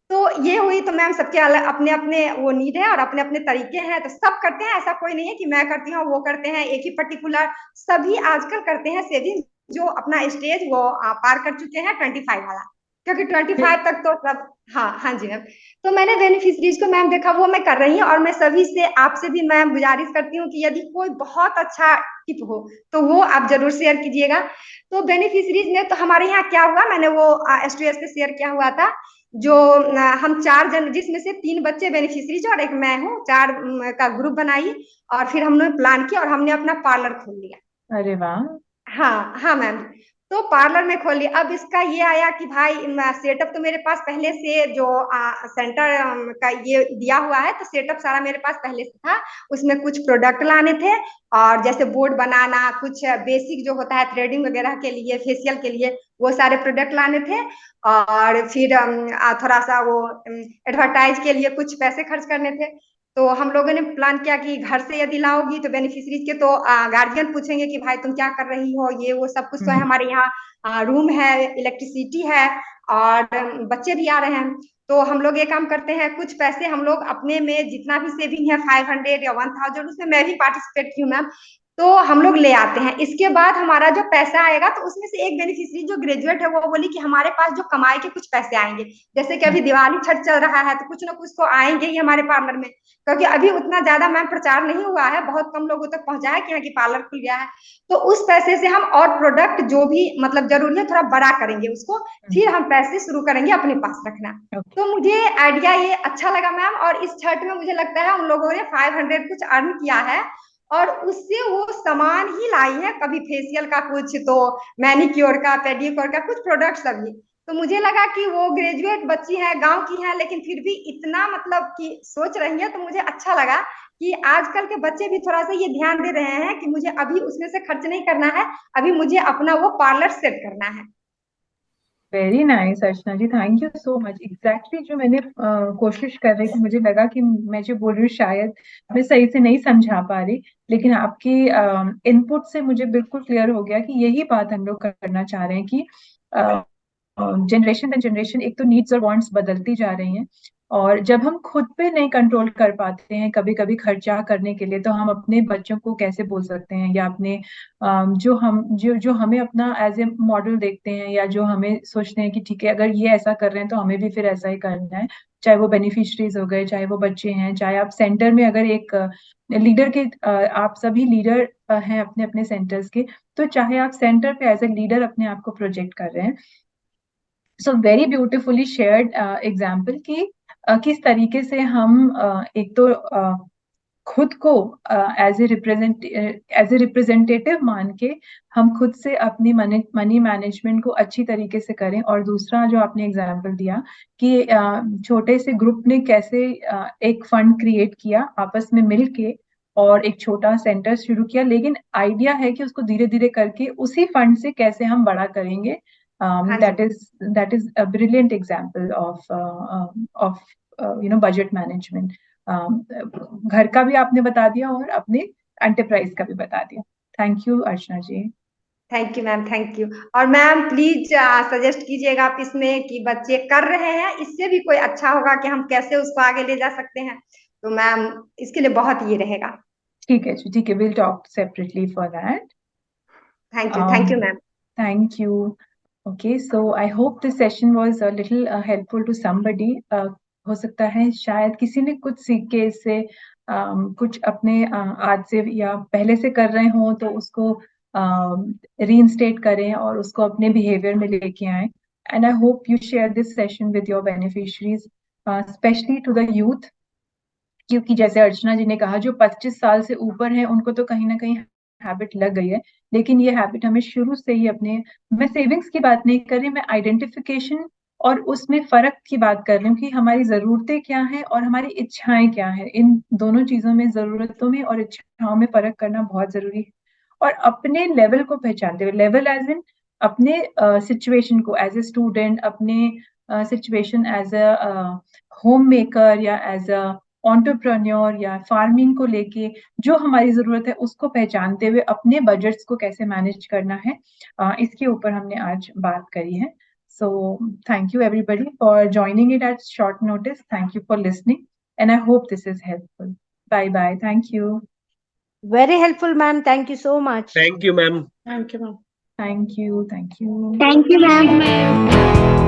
तो ये हुई। तो मैम सबके अपने अपने वो नीड है और अपने अपने तरीके हैं, तो सब करते हैं, ऐसा कोई नहीं है कि मैं करती हूँ वो करते हैं एक ही पर्टिकुलर। सभी आजकल करते हैं सेविंग, जो अपना स्टेज वो पार कर चुके हैं 25 वाला, क्योंकि 25 तक तो सब। हाँ जी मैम। तो मैंने बेनिफिशरीज को मैम देखा, वो मैं कर रही हूँ, और मैं सभी से, आपसे भी मैं गुजारिश करती हूँ कि यदि कोई बहुत अच्छा टिप हो तो वो आप जरूर शेयर कीजिएगा। तो बेनिफिशरीज में तो हमारे यहाँ क्या हुआ, मैंने वो STS पे शेयर किया हुआ था, जो हम 4 जन, जिसमें से 3 बच्चे बेनिफिशरीज और एक मैं हूँ, 4 का ग्रुप बनाई और फिर हमने प्लान किया और हमने अपना पार्लर खोल लिया। अरे वाह। हाँ मैम। तो पार्लर में खोल लिया। अब इसका ये आया कि भाई सेटअप तो मेरे पास पहले से जो सेंटर का ये दिया हुआ है, तो सेटअप सारा मेरे पास पहले से था। उसमें कुछ प्रोडक्ट लाने थे, और जैसे बोर्ड बनाना, कुछ बेसिक जो होता है थ्रेडिंग वगैरह के लिए, फेशियल के लिए, वो सारे प्रोडक्ट लाने थे। और फिर थोड़ा सा वो एडवर्टाइज के लिए कुछ पैसे खर्च करने थे। तो हम लोगों ने प्लान किया कि घर से यदि लाओगी तो बेनिफिशरीज के तो गार्जियन पूछेंगे कि भाई तुम क्या कर रही हो, ये वो सब कुछ तो है। हमारे यहाँ रूम है, इलेक्ट्रिसिटी है, और बच्चे भी आ रहे हैं। तो हम लोग ये काम करते हैं, कुछ पैसे हम लोग अपने में जितना भी सेविंग है 500 या 1000, उसमें मैं भी पार्टिसिपेट की हूँ मैम, तो हम लोग ले आते हैं। इसके बाद हमारा जो पैसा आएगा, तो उसमें से एक बेनिफिशरी जो ग्रेजुएट है वो बोली कि हमारे पास जो कमाई के कुछ पैसे आएंगे, जैसे कि अभी दिवाली छठ चल रहा है तो कुछ ना कुछ तो आएंगे ही हमारे पार्लर में, क्योंकि अभी उतना ज्यादा मैम प्रचार नहीं हुआ है, बहुत कम लोगों तक पहुंचा है कि यहाँ की पार्लर खुल गया है। तो उस पैसे से हम और प्रोडक्ट जो भी मतलब जरूरी है थोड़ा बड़ा करेंगे उसको, फिर हम पैसे शुरू करेंगे अपने पास रखना। तो मुझे आइडिया ये अच्छा लगा मैम। और इस छठ में मुझे लगता है उन लोगों ने 500 कुछ अर्न किया है, और उससे वो सामान ही लाई है, कभी फेशियल का कुछ, तो मैनिक्योर का, पेडिक्योर का कुछ प्रोडक्ट्स अभी। तो मुझे लगा कि वो ग्रेजुएट बच्ची है, गांव की है, लेकिन फिर भी इतना मतलब कि सोच रही है, तो मुझे अच्छा लगा कि आजकल के बच्चे भी थोड़ा सा ये ध्यान दे रहे हैं कि मुझे अभी उसमें से खर्च नहीं करना है, अभी मुझे अपना वो पार्लर सेट करना है। Very nice Archana ji, thank you so much. Exactly जो मैंने कोशिश कर रही थी, मुझे लगा कि मैं जो बोल रही हूँ शायद मैं सही से नहीं समझा पा रही, लेकिन आपकी इनपुट से मुझे बिल्कुल क्लियर हो गया कि यही बात हम लोग करना चाह रहे हैं कि जनरेशन जनरेशन एक तो नीड्स और वांट्स बदलती जा रही हैं, और जब हम खुद पे नहीं कंट्रोल कर पाते हैं कभी कभी खर्चा करने के लिए, तो हम अपने बच्चों को कैसे बोल सकते हैं, या अपने जो हमें अपना एज ए मॉडल देखते हैं, या जो हमें सोचते हैं कि ठीक है अगर ये ऐसा कर रहे हैं तो हमें भी फिर ऐसा ही करना है, चाहे वो बेनिफिशरीज हो गए, चाहे वो बच्चे हैं, चाहे आप सेंटर में अगर एक लीडर के आप सभी लीडर हैं अपने अपने सेंटर्स के, तो चाहे आप सेंटर पे एज ए लीडर अपने आप को प्रोजेक्ट कर रहे हैं। So very beautifully shared example कि किस तरीके से हम एक तो खुद को एज ए रिप्रेजेंटेटिव मान के हम खुद से अपनी मनी मैनेजमेंट को अच्छी तरीके से करें, और दूसरा जो आपने एग्जाम्पल दिया कि छोटे से ग्रुप ने कैसे एक फंड क्रिएट किया आपस में मिल के और एक छोटा सेंटर शुरू किया, लेकिन आइडिया है कि उसको धीरे धीरे करके उसी फंड से कैसे हम बड़ा करेंगे। that is a brilliant example of budget management. घर का भी आपने बता दिया और अपने एंटरप्राइज का भी बता दिया। Thank you Archana ji. Thank you ma'am, thank you. और मैम प्लीज सजेस्ट कीजिएगा आप इसमें कि बच्चे कर रहे हैं, इससे भी कोई अच्छा होगा कि हम कैसे उसको आगे ले जा सकते हैं, तो मैम इसके लिए बहुत ये रहेगा। ठीक है जी, ठीक है, will talk separately for that. Thank you ma'am. Thank you. Okay, so I hope this session was a little helpful to somebody. हो सकता है शायद किसी ने कुछ सीख के इससे कुछ अपने आज से या पहले से कर रहे हों तो उसको रीइंस्टेट करें और उसको अपने बिहेवियर में लेके आए। And I hope you share this session with your beneficiaries, specially to the youth, क्योंकि जैसे अर्चना जी ने कहा जो 25 साल से ऊपर है उनको तो कहीं ना कहीं हैबिट लग गई है, लेकिन ये हैबिट हमें शुरू से ही अपने, मैं सेविंग्स की बात नहीं कर रही, मैं आइडेंटिफिकेशन और उसमें फर्क की बात कर रही हूँ कि हमारी जरूरतें क्या हैं और हमारी इच्छाएं क्या हैं। इन दोनों चीजों में, जरूरतों में और इच्छाओं में फर्क करना बहुत जरूरी है। और अपने लेवल को पहचानते हुए, लेवल एज इन अपने सिचुएशन को एज ए स्टूडेंट, अपने situation as a homemaker या एज अ एंटरप्रेन्योर या फार्मिंग को लेके जो हमारी जरूरत है उसको पहचानते हुए अपने बजट्स को कैसे मैनेज करना है, इसके ऊपर हमने आज बात करी है। So thank you everybody for joining it at short notice. Thank you for listening and I hope this is helpful. Bye bye. Thank you. Very helpful, ma'am. Thank you so much. Thank you, ma'am. Thank you ma'am. Thank you. Thank you. Thank you ma'am.